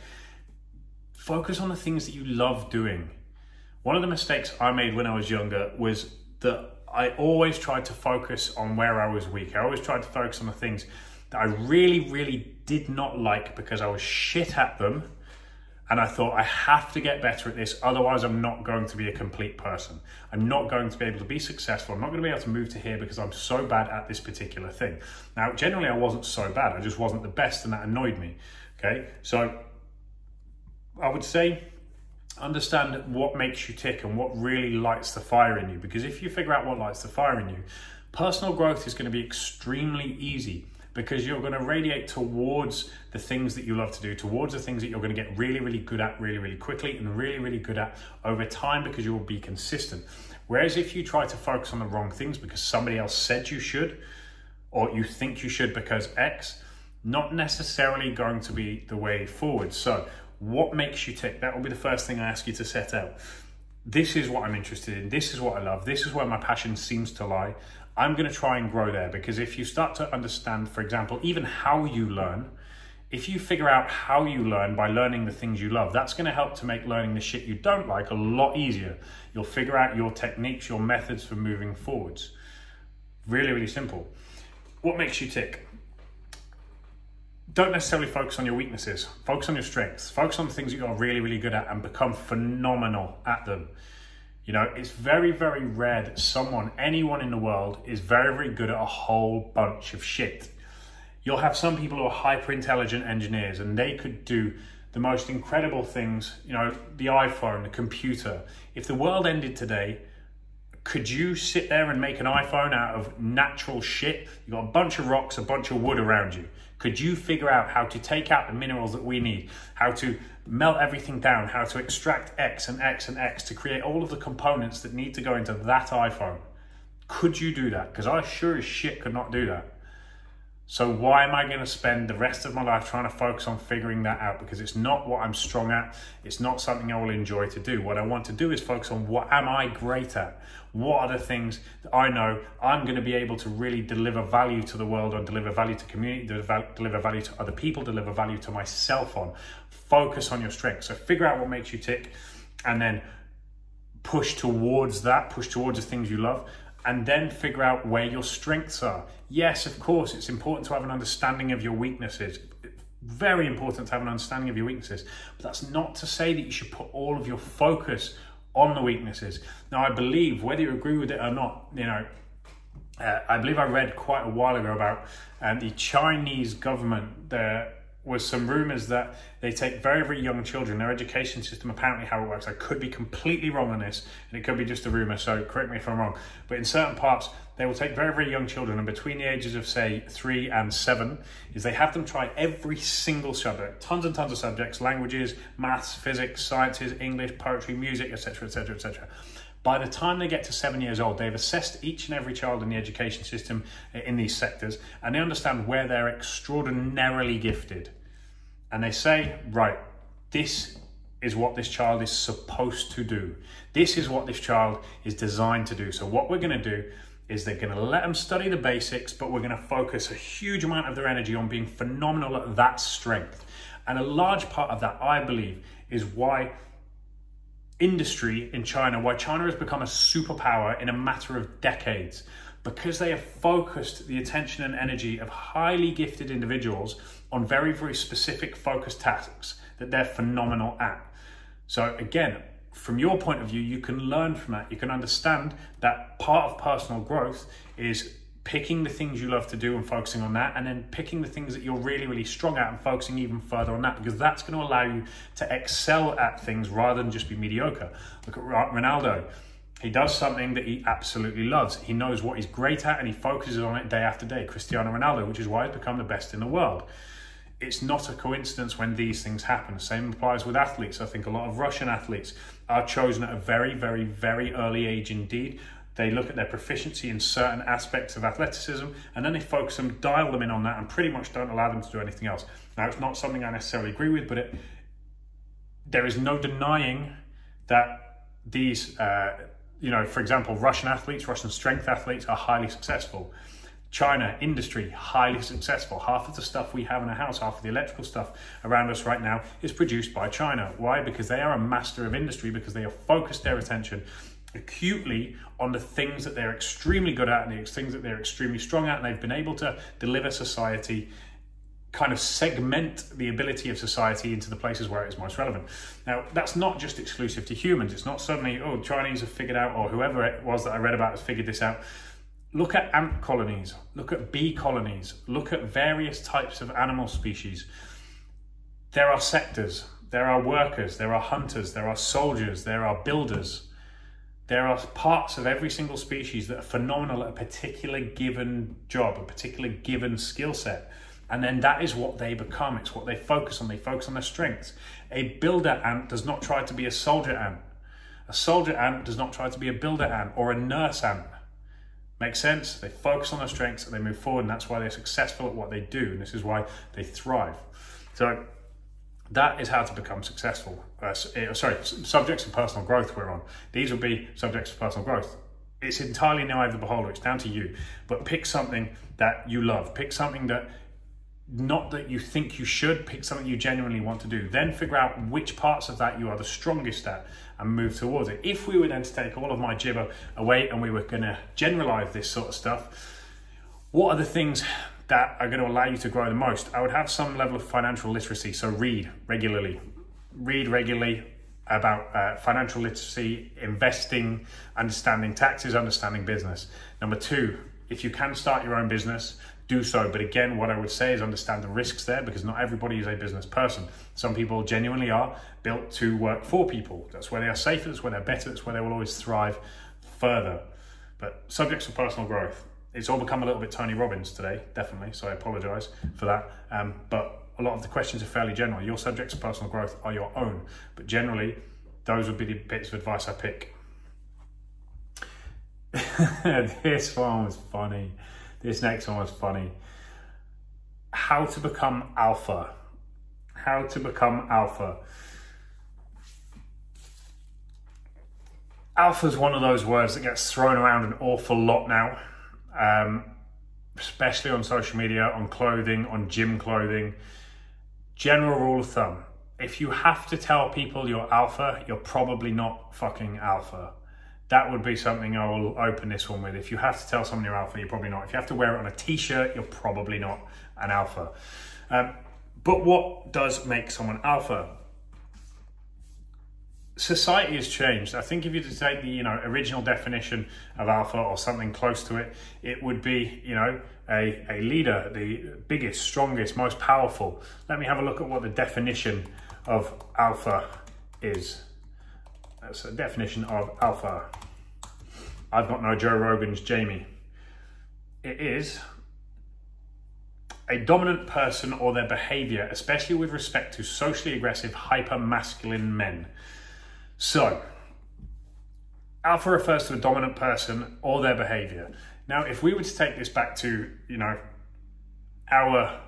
focus on the things that you love doing. One of the mistakes I made when I was younger was that I always tried to focus on where I was weak. I always tried to focus on the things that I really, really did not like because I was shit at them. And I thought, I have to get better at this, otherwise I'm not going to be a complete person. I'm not going to be able to be successful. I'm not going to be able to move to here because I'm so bad at this particular thing. Now, generally I wasn't so bad. I just wasn't the best, and that annoyed me. Okay, so I would say, understand what makes you tick and what really lights the fire in you. Because if you figure out what lights the fire in you, personal growth is going to be extremely easy, because you're going to radiate towards the things that you love to do, towards the things that you're going to get really, really good at really, really quickly and really, really good at over time, because you will be consistent. Whereas if you try to focus on the wrong things because somebody else said you should, or you think you should because X, not necessarily going to be the way forward. So what makes you tick? That will be the first thing I ask you to set out. This is what I'm interested in. This is what I love. This is where my passion seems to lie. I'm going to try and grow there, because if you start to understand, for example, even how you learn, if you figure out how you learn by learning the things you love, that's going to help to make learning the shit you don't like a lot easier. You'll figure out your techniques, your methods for moving forwards. Really, really simple. What makes you tick? Don't necessarily focus on your weaknesses. Focus on your strengths. Focus on the things that you're really, really good at and become phenomenal at them. You know, it's very, very rare that anyone in the world is very, very good at a whole bunch of shit. You'll have some people who are hyper intelligent engineers and they could do the most incredible things, you know, the iPhone, the computer. If the world ended today, could you sit there and make an iPhone out of natural shit? You've got a bunch of rocks, a bunch of wood around you. Could you figure out how to take out the minerals that we need, how to melt everything down, how to extract X and X and X to create all of the components that need to go into that iPhone? Could you do that? Because I sure as shit could not do that. So why am I going to spend the rest of my life trying to focus on figuring that out? Because it's not what I'm strong at. It's not something I will enjoy to do. What I want to do is focus on what am I great at? What are the things that I know I'm going to be able to really deliver value to the world on, deliver value to community, deliver value to other people, deliver value to myself on. Focus on your strengths. So figure out what makes you tick and then push towards that, push towards the things you love. And then figure out where your strengths are. Yes, of course, it's important to have an understanding of your weaknesses. Very important to have an understanding of your weaknesses. But that's not to say that you should put all of your focus on the weaknesses. Now, I believe, whether you agree with it or not, you know, I believe I read quite a while ago about the Chinese government. There was some rumors that they take very, very young children. Their education system, apparently how it works, I could be completely wrong on this, and it could be just a rumor, so correct me if I'm wrong. But in certain parts, they will take very, very young children, and between the ages of, say, 3 and 7, is they have them try every single subject, tons and tons of subjects, languages, maths, physics, sciences, English, poetry, music, etc., etc., etc. By the time they get to 7 years old, they've assessed each and every child in the education system in these sectors, and they understand where they're extraordinarily gifted. And they say, right, this is what this child is supposed to do. This is what this child is designed to do. So what we're going to do is they're going to let them study the basics, but we're going to focus a huge amount of their energy on being phenomenal at that strength. And a large part of that, I believe, is why industry in China, why China has become a superpower in a matter of decades, because they have focused the attention and energy of highly gifted individuals on very, very specific focused tasks that they're phenomenal at. So again, from your point of view, you can learn from that. You can understand that part of personal growth is picking the things you love to do and focusing on that, and then picking the things that you're really, really strong at and focusing even further on that, because that's going to allow you to excel at things rather than just be mediocre. Look at Ronaldo. He does something that he absolutely loves. He knows what he's great at and he focuses on it day after day. Cristiano Ronaldo, which is why he's become the best in the world. It's not a coincidence when these things happen. The same applies with athletes. I think a lot of Russian athletes are chosen at a very, very, very early age indeed. They look at their proficiency in certain aspects of athleticism and then they focus them, dial them in on that, and pretty much don't allow them to do anything else. Now, it's not something I necessarily agree with, but there is no denying that these, for example, Russian athletes, Russian strength athletes are highly successful. China industry, highly successful. Half of the stuff we have in a house, half of the electrical stuff around us right now is produced by China. Why? Because they are a master of industry, because they have focused their attention acutely on the things that they're extremely good at and the things that they're extremely strong at, and they've been able to deliver society, kind of segment the ability of society into the places where it is most relevant. Now, that's not just exclusive to humans. It's not suddenly, oh, Chinese have figured out, or whoever it was that I read about has figured this out. Look at ant colonies, look at bee colonies, look at various types of animal species. There are sectors, there are workers, there are hunters, there are soldiers, there are builders. There are parts of every single species that are phenomenal at a particular given job, a particular given skill set. And then that is what they become. It's what they focus on. They focus on their strengths. A builder ant does not try to be a soldier ant. A soldier ant does not try to be a builder ant or a nurse ant. Makes sense? They focus on their strengths and they move forward, and that's why they're successful at what they do, and this is why they thrive. So that is how to become successful. Subjects of personal growth we're on. These will be subjects of personal growth. It's entirely in the eye of the beholder. It's down to you. But pick something that you love. Pick something that, not that you think you should, pick something you genuinely want to do. Then figure out which parts of that you are the strongest at and move towards it. If we were then to take all of my gibber away and we were going to generalize this sort of stuff, what are the things that are going to allow you to grow the most? I would have some level of financial literacy. So read regularly. about financial literacy, investing, understanding taxes, understanding business. Number 2, if you can start your own business, do so. But again, what I would say is understand the risks there, because not everybody is a business person. Some people genuinely are built to work for people. That's where they are safer, that's where they're better, that's where they will always thrive further. But subjects of personal growth. It's all become a little bit Tony Robbins today, definitely, so I apologize for that. But a lot of the questions are fairly general. Your subjects of personal growth are your own, but generally, those would be the bits of advice I pick. This one was funny. This next one was funny. How to become alpha. How to become alpha. Alpha is one of those words that gets thrown around an awful lot now, especially on social media, on clothing, on gym clothing. General rule of thumb, if you have to tell people you're alpha, you're probably not fucking alpha. That would be something I will open this one with. If you have to tell someone you're alpha, you're probably not. If you have to wear it on a t-shirt, you're probably not an alpha. But what does make someone alpha? Society has changed. I think if you take the original definition of alpha or something close to it, it would be a leader, the biggest, strongest, most powerful. Let me have a look at what the definition of alpha is. That's a definition of alpha. I've got no Joe Rogan's Jamie. It is a dominant person or their behavior, especially with respect to socially aggressive, hyper-masculine men. So, alpha refers to a dominant person or their behavior. Now, if we were to take this back to, our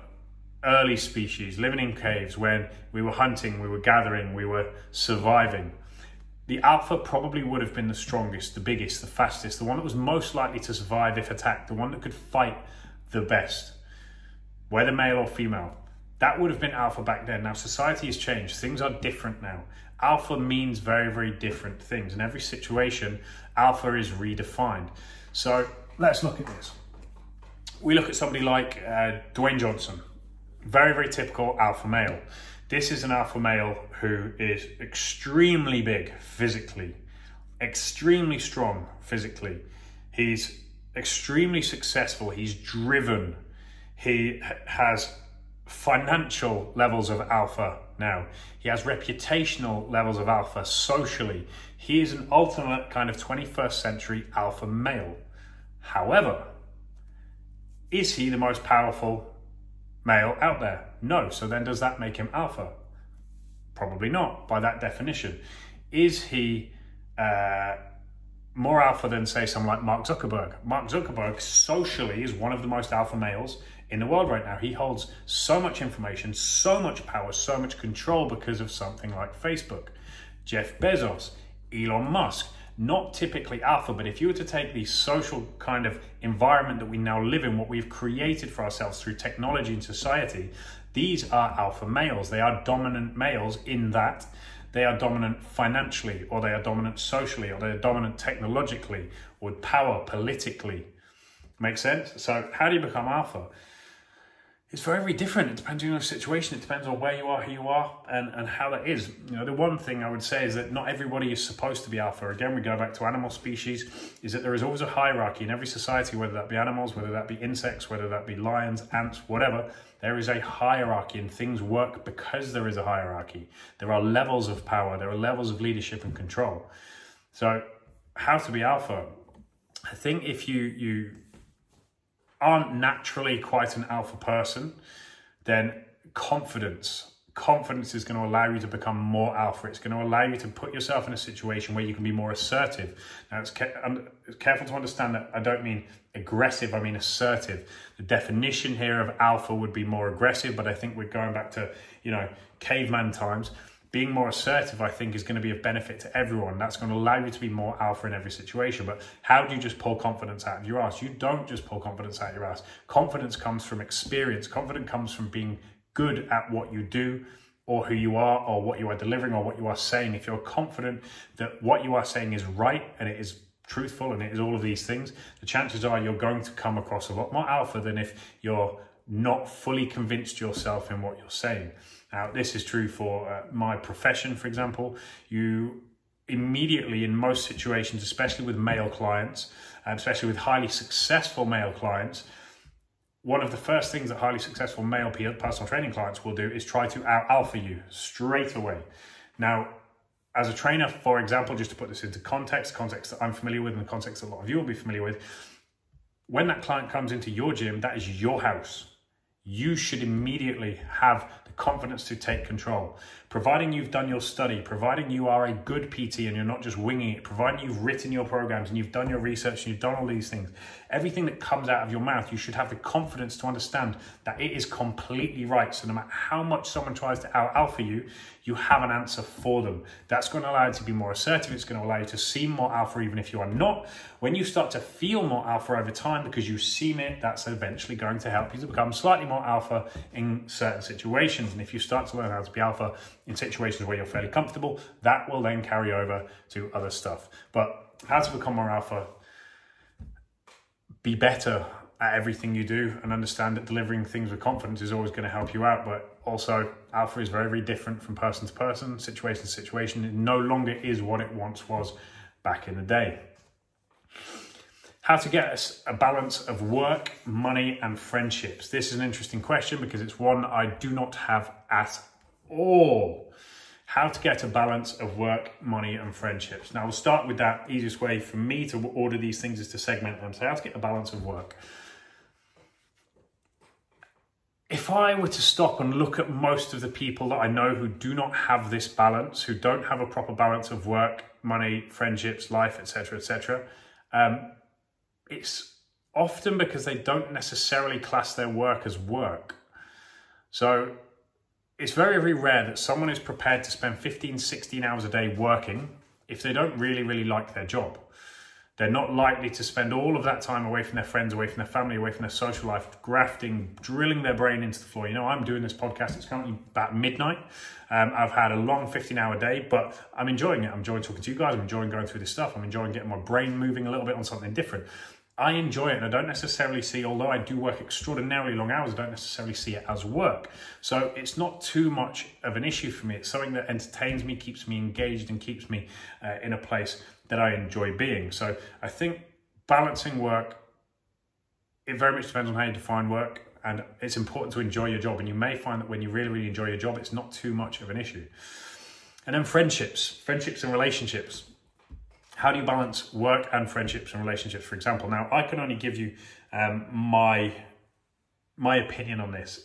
early species, living in caves, when we were hunting, we were gathering, we were surviving, the alpha probably would have been the strongest, the biggest, the fastest, the one that was most likely to survive if attacked, the one that could fight the best, whether male or female. That would have been alpha back then. Now, society has changed. Things are different now. Alpha means very, very different things. In every situation, alpha is redefined. So let's look at this. We look at somebody like Dwayne Johnson, very, very typical alpha male. This is an alpha male who is extremely big physically, extremely strong physically. He's extremely successful. He's driven. He has financial levels of alpha now. He has reputational levels of alpha socially. He is an ultimate kind of 21st century alpha male. However, is he the most powerful male out there? No. So then does that make him alpha? Probably not by that definition. Is he more alpha than, say, someone like Mark Zuckerberg? Mark Zuckerberg socially is one of the most alpha males in the world right now. He holds so much information, so much power, so much control because of something like Facebook. Jeff Bezos, Elon Musk, not typically alpha, but if you were to take the social kind of environment that we now live in, what we've created for ourselves through technology and society, these are alpha males. They are dominant males in that they are dominant financially, or they are dominant socially, or they are dominant technologically, or with power politically. Make sense? So how do you become alpha? It's very, very different. It depends on your situation. It depends on where you are, who you are, and how that is. The one thing I would say is that not everybody is supposed to be alpha. Again, we go back to animal species, is that there is always a hierarchy in every society, whether that be animals, whether that be insects, whether that be lions, ants, whatever. There is a hierarchy, and things work because there is a hierarchy. There are levels of power. There are levels of leadership and control. So how to be alpha? I think if you aren't naturally quite an alpha person, then confidence is going to allow you to become more alpha. It's going to allow you to put yourself in a situation where you can be more assertive. Now, it's careful to understand that I don't mean aggressive, I mean assertive. The definition here of alpha would be more aggressive, but I think we're going back to, caveman times. Being more assertive, I think, is going to be of benefit to everyone. That's going to allow you to be more alpha in every situation. But how do you just pull confidence out of your ass? You don't just pull confidence out of your ass. Confidence comes from experience. Confidence comes from being good at what you do, or who you are, or what you are delivering, or what you are saying. If you're confident that what you are saying is right, and it is truthful, and it is all of these things, the chances are you're going to come across a lot more alpha than if you're not fully convinced yourself in what you're saying. Now, this is true for my profession, for example. You immediately, in most situations, especially with male clients, especially with highly successful male clients, one of the first things that highly successful male personal training clients will do is try to out-alpha you straight away. Now, as a trainer, for example, just to put this into context that I'm familiar with and the context a lot of you will be familiar with, when that client comes into your gym, that is your house. You should immediately have the confidence to take control. Providing you've done your study, providing you are a good PT and you're not just winging it, providing you've written your programs and you've done your research and you've done all these things, everything that comes out of your mouth, you should have the confidence to understand that it is completely right. So no matter how much someone tries to out-alpha you, you have an answer for them. That's going to allow you to be more assertive. It's going to allow you to seem more alpha even if you are not. When you start to feel more alpha over time because you seem it, that's eventually going to help you to become slightly more alpha in certain situations. And if you start to learn how to be alpha in situations where you're fairly comfortable, that will then carry over to other stuff. But how to become more alpha, be better at everything you do and understand that delivering things with confidence is always going to help you out. But also alpha is very, very different from person to person, situation to situation. It no longer is what it once was back in the day. How to get a balance of work, money, and friendships. This is an interesting question because it's one I do not have at all. How to get a balance of work, money, and friendships. Now, we'll start with that. Easiest way for me to order these things is to segment them. So how to get a balance of work. If I were to stop and look at most of the people that I know who do not have this balance, who don't have a proper balance of work, money, friendships, life, etc., it's often because they don't necessarily class their work as work. So it's very, very rare that someone is prepared to spend 15, 16 hours a day working if they don't really, really like their job. They're not likely to spend all of that time away from their friends, away from their family, away from their social life, grafting, drilling their brain into the floor. You know, I'm doing this podcast. It's currently about midnight. I've had a long 15-hour day, but I'm enjoying it. I'm enjoying talking to you guys. I'm enjoying going through this stuff. I'm enjoying getting my brain moving a little bit on something different. I enjoy it, and I don't necessarily see, although I do work extraordinarily long hours, I don't necessarily see it as work. So it's not too much of an issue for me. It's something that entertains me, keeps me engaged, and keeps me in a place that I enjoy being. So I think balancing work, it very much depends on how you define work, and it's important to enjoy your job. And you may find that when you really, really enjoy your job, it's not too much of an issue. And then friendships and relationships. How do you balance work and friendships and relationships, for example? Now, I can only give you my opinion on this.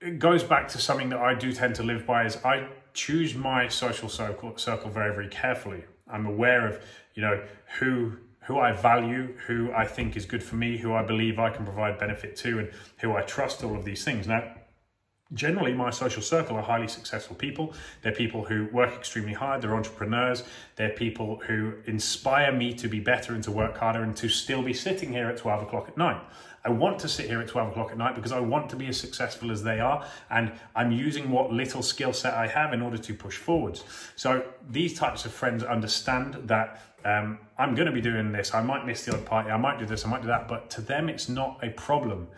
It goes back to something that I do tend to live by, is I choose my social circle very, very carefully. I'm aware of, you know, who I value, who I think is good for me, who I believe I can provide benefit to, and who I trust, all of these things. Now, generally, my social circle are highly successful people. They're people who work extremely hard. They're entrepreneurs. They're people who inspire me to be better and to work harder and to still be sitting here at 12 o'clock at night. I want to sit here at 12 o'clock at night because I want to be as successful as they are, and I'm using what little skill set I have in order to push forwards. So these types of friends understand that I'm going to be doing this. I might miss the odd party. I might do this. I might do that. But to them, it's not a problem.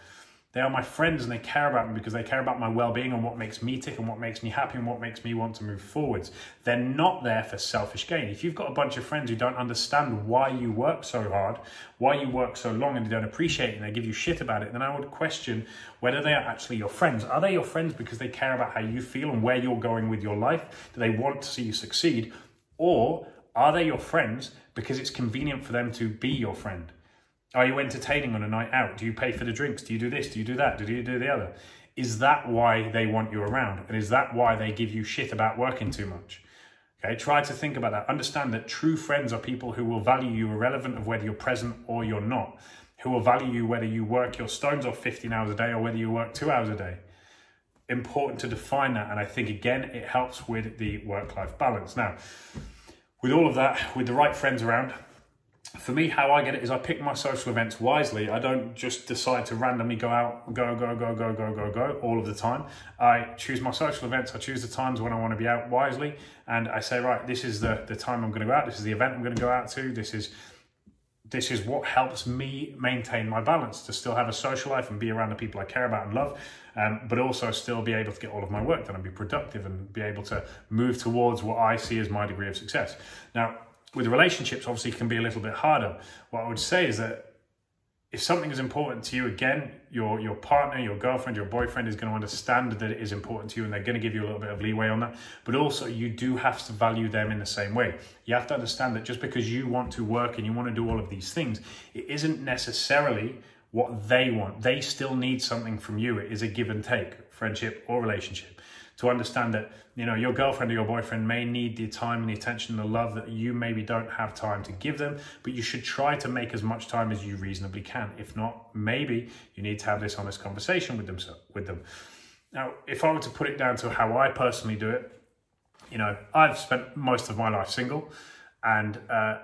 They are my friends, and they care about me because they care about my well-being and what makes me tick and what makes me happy and what makes me want to move forwards. They're not there for selfish gain. If you've got a bunch of friends who don't understand why you work so hard, why you work so long, and they don't appreciate it and they give you shit about it, then I would question whether they are actually your friends. Are they your friends because they care about how you feel and where you're going with your life? Do they want to see you succeed? Or are they your friends because it's convenient for them to be your friend? Are you entertaining on a night out? Do you pay for the drinks? Do you do this? Do you do that? Do you do the other? Is that why they want you around? And is that why they give you shit about working too much? Okay, try to think about that. Understand that true friends are people who will value you irrelevant of whether you're present or you're not. Who will value you whether you work your stones off 15 hours a day or whether you work 2 hours a day. Important to define that. And I think, again, it helps with the work-life balance. Now, with all of that, with the right friends around, for me, how I get it is I pick my social events wisely. I don't just decide to randomly go out, go all of the time. I choose my social events. I choose the times when I want to be out wisely. And I say, right, this is the time I'm going to go out. This is the event I'm going to go out to. This is this is what helps me maintain my balance, to still have a social life and be around the people I care about and love, but also still be able to get all of my work done and be productive and be able to move towards what I see as my degree of success. Now, with relationships, obviously, it can be a little bit harder. What I would say is that if something is important to you, again, your partner, your girlfriend, your boyfriend is going to understand that it is important to you, and they're going to give you a little bit of leeway on that. But also, you do have to value them in the same way. You have to understand that just because you want to work and you want to do all of these things, it isn't necessarily what they want. They still need something from you. It is a give and take, friendship or relationship. To understand that, you know, your girlfriend or your boyfriend may need the time and the attention and the love that you maybe don't have time to give them, but you should try to make as much time as you reasonably can. If not, maybe you need to have this honest conversation with them. Now, if I were to put it down to how I personally do it, you know, I've spent most of my life single. And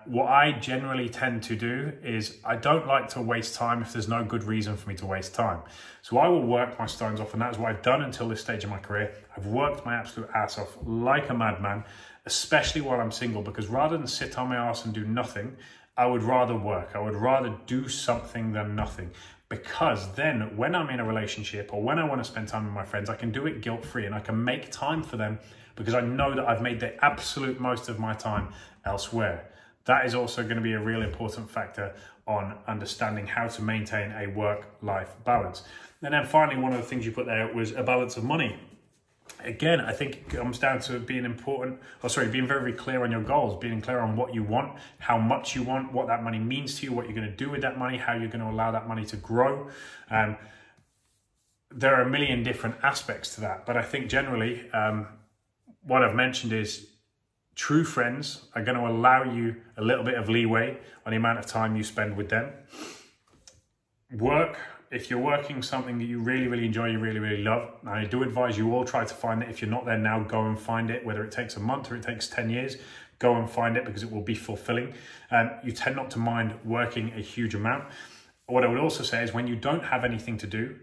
what I generally tend to do is I don't like to waste time if there's no good reason for me to waste time. So I will work my stones off, and that's what I've done until this stage of my career. I've worked my absolute ass off like a madman, especially while I'm single, because rather than sit on my ass and do nothing, I would rather work. I would rather do something than nothing. Because then when I'm in a relationship or when I want to spend time with my friends, I can do it guilt-free and I can make time for them because I know that I've made the absolute most of my time elsewhere. That is also going to be a really important factor on understanding how to maintain a work-life balance. And then finally, one of the things you put there was a balance of money. Again, I think it comes down to being being very clear on your goals, being clear on what you want, how much you want, what that money means to you, what you're going to do with that money, how you're going to allow that money to grow. There are a million different aspects to that, but I think generally what I've mentioned is true friends are going to allow you a little bit of leeway on the amount of time you spend with them. Work. If you're working something that you really, really enjoy, you really, really love, and I do advise you all try to find it. If you're not there now, go and find it, whether it takes a month or it takes 10 years, go and find it because it will be fulfilling. You tend not to mind working a huge amount. What I would also say is when you don't have anything to do,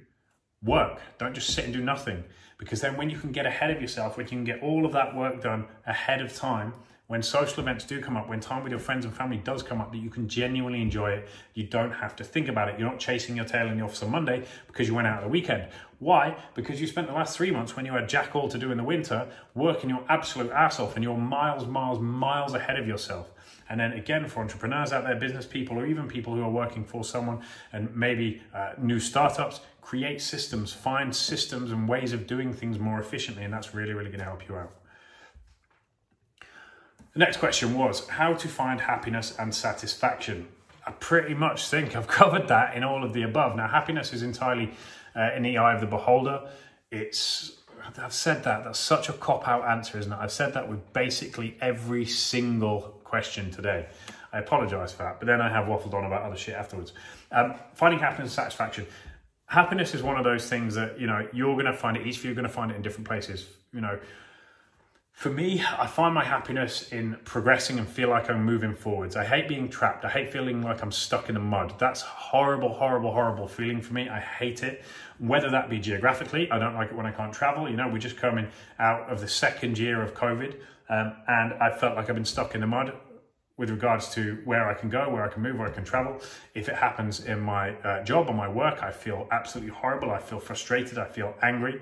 work. Don't just sit and do nothing, because then when you can get ahead of yourself, when you can get all of that work done ahead of time, when social events do come up, when time with your friends and family does come up, that you can genuinely enjoy it. You don't have to think about it. You're not chasing your tail in the office on Monday because you went out at the weekend. Why? Because you spent the last 3 months when you had jack all to do in the winter, working your absolute ass off, and you're miles ahead of yourself. And then again, for entrepreneurs out there, business people, or even people who are working for someone and maybe new startups, create systems, find systems and ways of doing things more efficiently. And that's really, really going to help you out. The next question was how to find happiness and satisfaction. I pretty much think I've covered that in all of the above. Now, happiness is entirely in the eye of the beholder. I've said that. That's such a cop-out answer, isn't it? I've said that with basically every single question today. I apologize for that, but then I have waffled on about other shit afterwards. Finding happiness and satisfaction. Happiness is one of those things that, you know, you're going to find it, each of you are going to find it in different places. You know, for me, I find my happiness in progressing and feel like I'm moving forwards. I hate being trapped. I hate feeling like I'm stuck in the mud. That's horrible, horrible, horrible feeling for me. I hate it. Whether that be geographically, I don't like it when I can't travel. You know, we're just coming out of the second year of COVID, and I felt like I've been stuck in the mud with regards to where I can go, where I can move, where I can travel. If it happens in my job or my work, I feel absolutely horrible. I feel frustrated. I feel angry.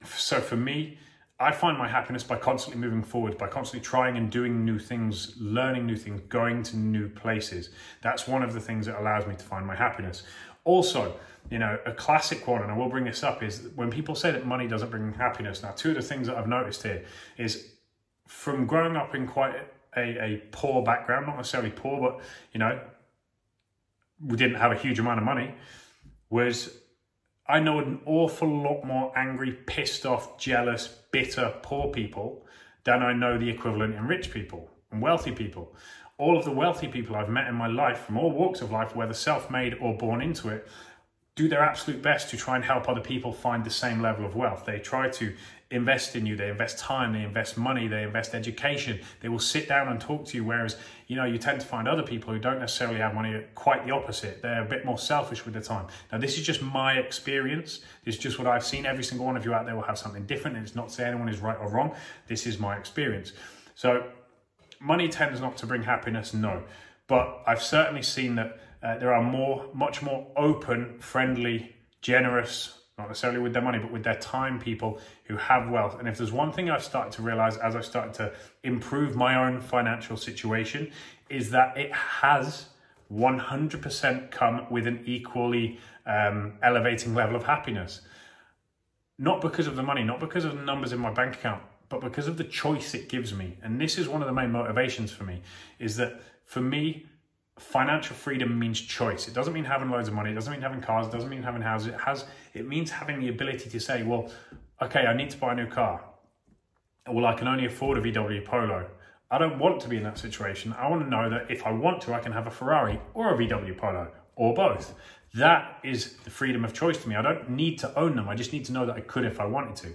So for me, I find my happiness by constantly moving forward, by constantly trying and doing new things, learning new things, going to new places. That's one of the things that allows me to find my happiness. Also, you know, a classic one, and I will bring this up, is when people say that money doesn't bring happiness. Now, two of the things that I've noticed here is from growing up in quite a poor background, not necessarily poor, but, you know, we didn't have a huge amount of money, was I know an awful lot more angry, pissed off, jealous, bitter, poor people than I know the equivalent in rich people and wealthy people. All of the wealthy people I've met in my life from all walks of life, whether self-made or born into it, do their absolute best to try and help other people find the same level of wealth. They try to invest in you, they invest time, they invest money, they invest education. They will sit down and talk to you, whereas, you know, you tend to find other people who don't necessarily have money quite the opposite. They're a bit more selfish with their time. Now, this is just my experience. This is just what I've seen. Every single one of you out there will have something different, and it's not to say anyone is right or wrong. This is my experience. So money tends not to bring happiness, no. but I've certainly seen that there are much more open, friendly, generous, not necessarily with their money, but with their time, people who have wealth. And if there's one thing I've started to realize as I've started to improve my own financial situation, is that it has 100% come with an equally elevating level of happiness. Not because of the money, not because of the numbers in my bank account, but because of the choice it gives me. And this is one of the main motivations for me, is that for me, financial freedom means choice. It doesn't mean having loads of money. It doesn't mean having cars. It doesn't mean having houses. It means having the ability to say, well, okay, I need to buy a new car. Well, I can only afford a VW Polo. I don't want to be in that situation. I want to know that if I want to, I can have a Ferrari or a VW Polo or both. That is the freedom of choice to me. I don't need to own them. I just need to know that I could if I wanted to.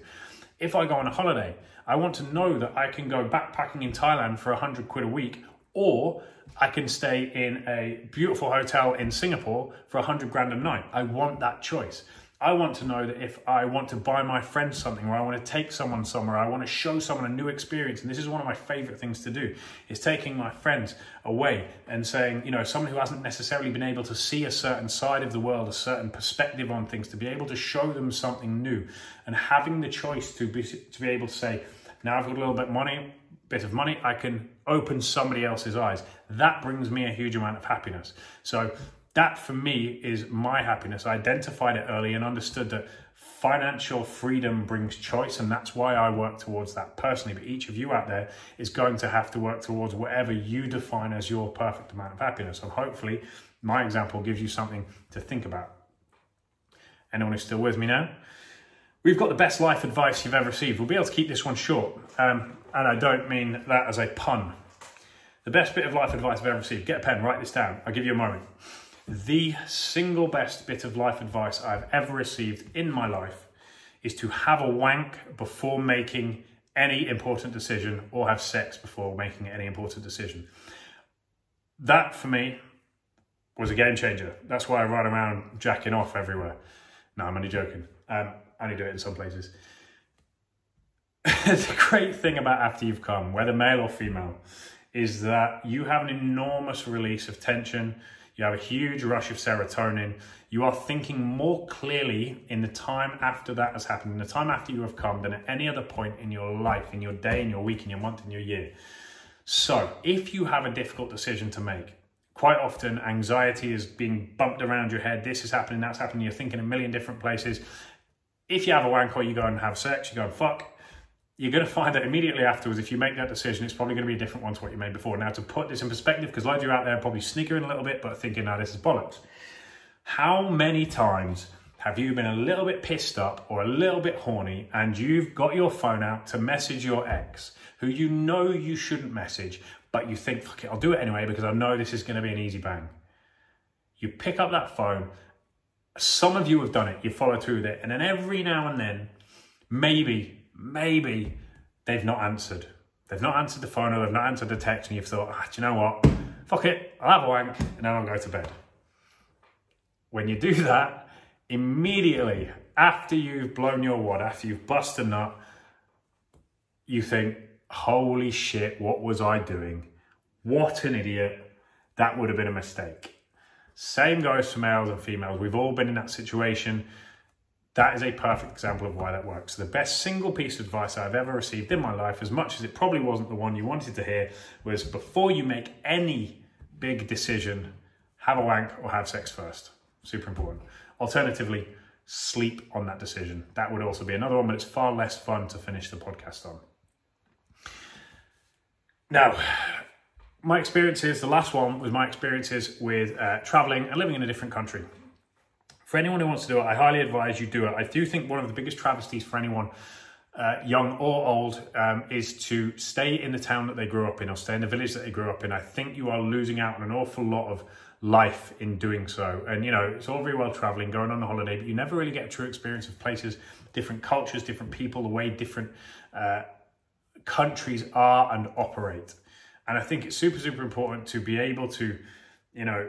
If I go on a holiday, I want to know that I can go backpacking in Thailand for 100 quid a week, or I can stay in a beautiful hotel in Singapore for 100 grand a night. I want that choice. I want to know that if I want to buy my friends something, or I want to take someone somewhere, I want to show someone a new experience. And this is one of my favorite things to do, is taking my friends away and saying, you know, someone who hasn't necessarily been able to see a certain side of the world, a certain perspective on things, to be able to show them something new, and having the choice to be able to say, now I've got a little bit of money, I can open somebody else's eyes. That brings me a huge amount of happiness. So that for me is my happiness. I identified it early and understood that financial freedom brings choice, and that's why I work towards that personally. But each of you out there is going to have to work towards whatever you define as your perfect amount of happiness. And hopefully my example gives you something to think about. Anyone who's still with me now? We've got the best life advice you've ever received. We'll be able to keep this one short, and I don't mean that as a pun. The best bit of life advice I've ever received. Get a pen, write this down. I'll give you a moment. The single best bit of life advice I've ever received in my life is to have a wank before making any important decision, or have sex before making any important decision. That for me was a game changer. That's why I run around jacking off everywhere. No, I'm only joking. I only do it in some places. The great thing about after you've come, whether male or female, is that you have an enormous release of tension. You have a huge rush of serotonin. You are thinking more clearly in the time after that has happened, in the time after you have come, than at any other point in your life, in your day, in your week, in your month, in your year. So if you have a difficult decision to make, quite often anxiety is being bumped around your head. This is happening, that's happening. You're thinking a million different places. If you have a wank, or you go and have sex, you go and fuck, you're going to find that immediately afterwards, if you make that decision, it's probably going to be a different one to what you made before. Now, to put this in perspective, because loads of you out there are probably sniggering a little bit, but thinking, now this is bollocks. How many times have you been a little bit pissed up or a little bit horny, and you've got your phone out to message your ex, who you know you shouldn't message, but you think, fuck it, I'll do it anyway because I know this is going to be an easy bang. You pick up that phone. Some of you have done it. You follow through with it. And then every now and then, maybe they've not answered. They've not answered the phone, or they've not answered the text, and you've thought, do you know what? Fuck it, I'll have a wank and then I'll go to bed. When you do that, immediately after you've blown your wad, after you've bust a nut, you think, holy shit, what was I doing? What an idiot. That would have been a mistake. Same goes for males and females. We've all been in that situation. That is a perfect example of why that works. The best single piece of advice I've ever received in my life, as much as it probably wasn't the one you wanted to hear, was before you make any big decision, have a wank or have sex first. Super important. Alternatively, sleep on that decision. That would also be another one, but it's far less fun to finish the podcast on. Now, my experiences, the last one was my experiences with traveling and living in a different country. For anyone who wants to do it, I highly advise you do it. I do think one of the biggest travesties for anyone, young or old, is to stay in the town that they grew up in, or stay in the village that they grew up in. I think you are losing out on an awful lot of life in doing so. And, you know, it's all very well traveling, going on a holiday, but you never really get a true experience of places, different cultures, different people, the way different countries are and operate. And I think it's super, super important to be able to, you know,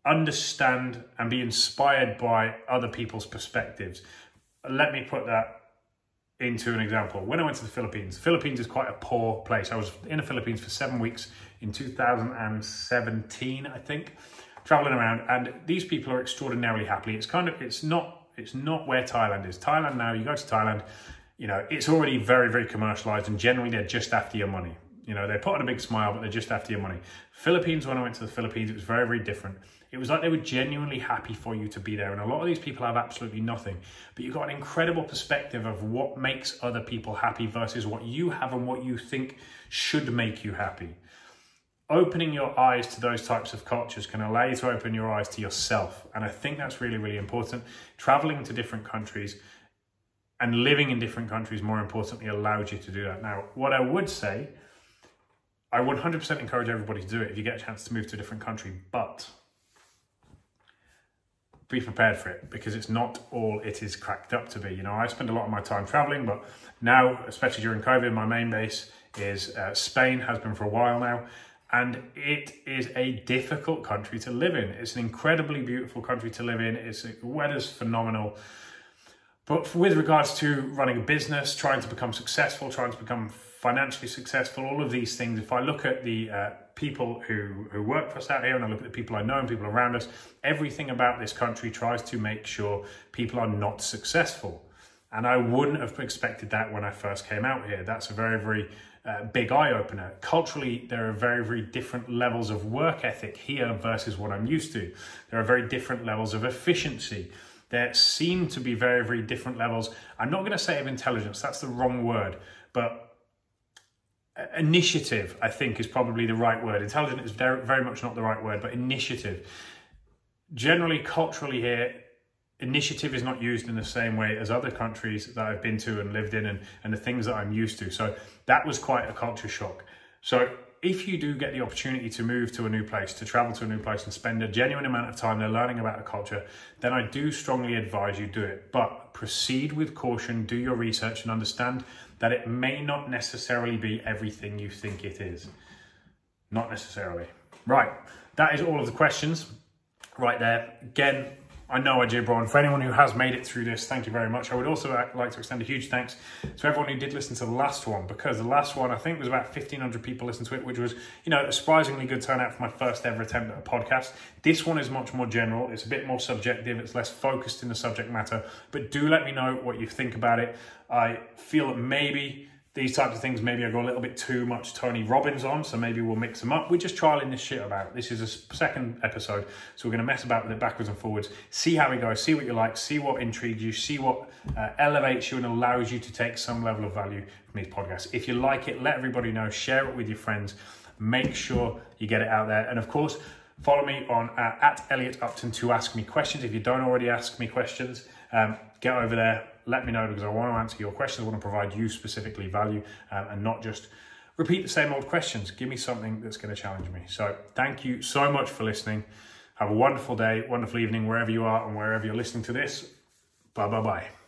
understand and be inspired by other people's perspectives. Let me put that into an example. When I went to the Philippines is quite a poor place. I was in the Philippines for 7 weeks in 2017, I think, traveling around, and these people are extraordinarily happy. It's not where Thailand is. Thailand now, you go to Thailand, you know, it's already very, very commercialized, and generally they're just after your money. You know, they put on a big smile, but they're just after your money. Philippines, when I went to the Philippines, it was very, very different. It was like they were genuinely happy for you to be there. And a lot of these people have absolutely nothing, but you've got an incredible perspective of what makes other people happy versus what you have and what you think should make you happy. Opening your eyes to those types of cultures can allow you to open your eyes to yourself. And I think that's really, really important. Traveling to different countries and living in different countries, more importantly, allows you to do that. Now, what I would say, I 100% encourage everybody to do it if you get a chance to move to a different country, but be prepared for it, because it's not all it is cracked up to be. You know, I spend a lot of my time traveling, but now, especially during COVID, my main base is Spain, has been for a while now, and it is a difficult country to live in. It's an incredibly beautiful country to live in. The weather's phenomenal. But with regards to running a business, trying to become successful, trying to become financially successful, all of these things, if I look at the people who work for us out here, and I look at the people I know and people around us, everything about this country tries to make sure people are not successful. And I wouldn't have expected that when I first came out here. That's a very, very big eye-opener. Culturally, there are very, very different levels of work ethic here versus what I'm used to. There are very different levels of efficiency. There seem to be very, very different levels. I'm not going to say of intelligence, that's the wrong word, but initiative, I think, is probably the right word. Intelligent is very, very much not the right word, but initiative. Generally, culturally here, initiative is not used in the same way as other countries that I've been to and lived in, and the things that I'm used to. So that was quite a culture shock. So if you do get the opportunity to move to a new place, to travel to a new place and spend a genuine amount of time there learning about a culture, then I do strongly advise you do it. But proceed with caution, do your research, and understand that it may not necessarily be everything you think it is. Not necessarily. Right, that is all of the questions right there. Again, I know I did, Brian. For anyone who has made it through this, thank you very much. I would also like to extend a huge thanks to everyone who did listen to the last one, because the last one, I think, was about 1,500 people listened to it, which was, you know, a surprisingly good turnout for my first ever attempt at a podcast. This one is much more general. It's a bit more subjective. It's less focused in the subject matter, but do let me know what you think about it. I feel that maybe these types of things, maybe I go a little bit too much Tony Robbins on, so maybe we'll mix them up. We're just trialing this shit about. This is a second episode, so we're going to mess about with it backwards and forwards, see how we go, see what you like, see what intrigues you, see what elevates you and allows you to take some level of value from these podcasts. If you like it, let everybody know, share it with your friends, make sure you get it out there. And of course, follow me on at Elliot Upton to ask me questions. If you don't already ask me questions, get over there. Let me know, because I want to answer your questions. I want to provide you specifically value and not just repeat the same old questions. Give me something that's going to challenge me. So thank you so much for listening. Have a wonderful day, wonderful evening, wherever you are and wherever you're listening to this. Bye, bye, bye.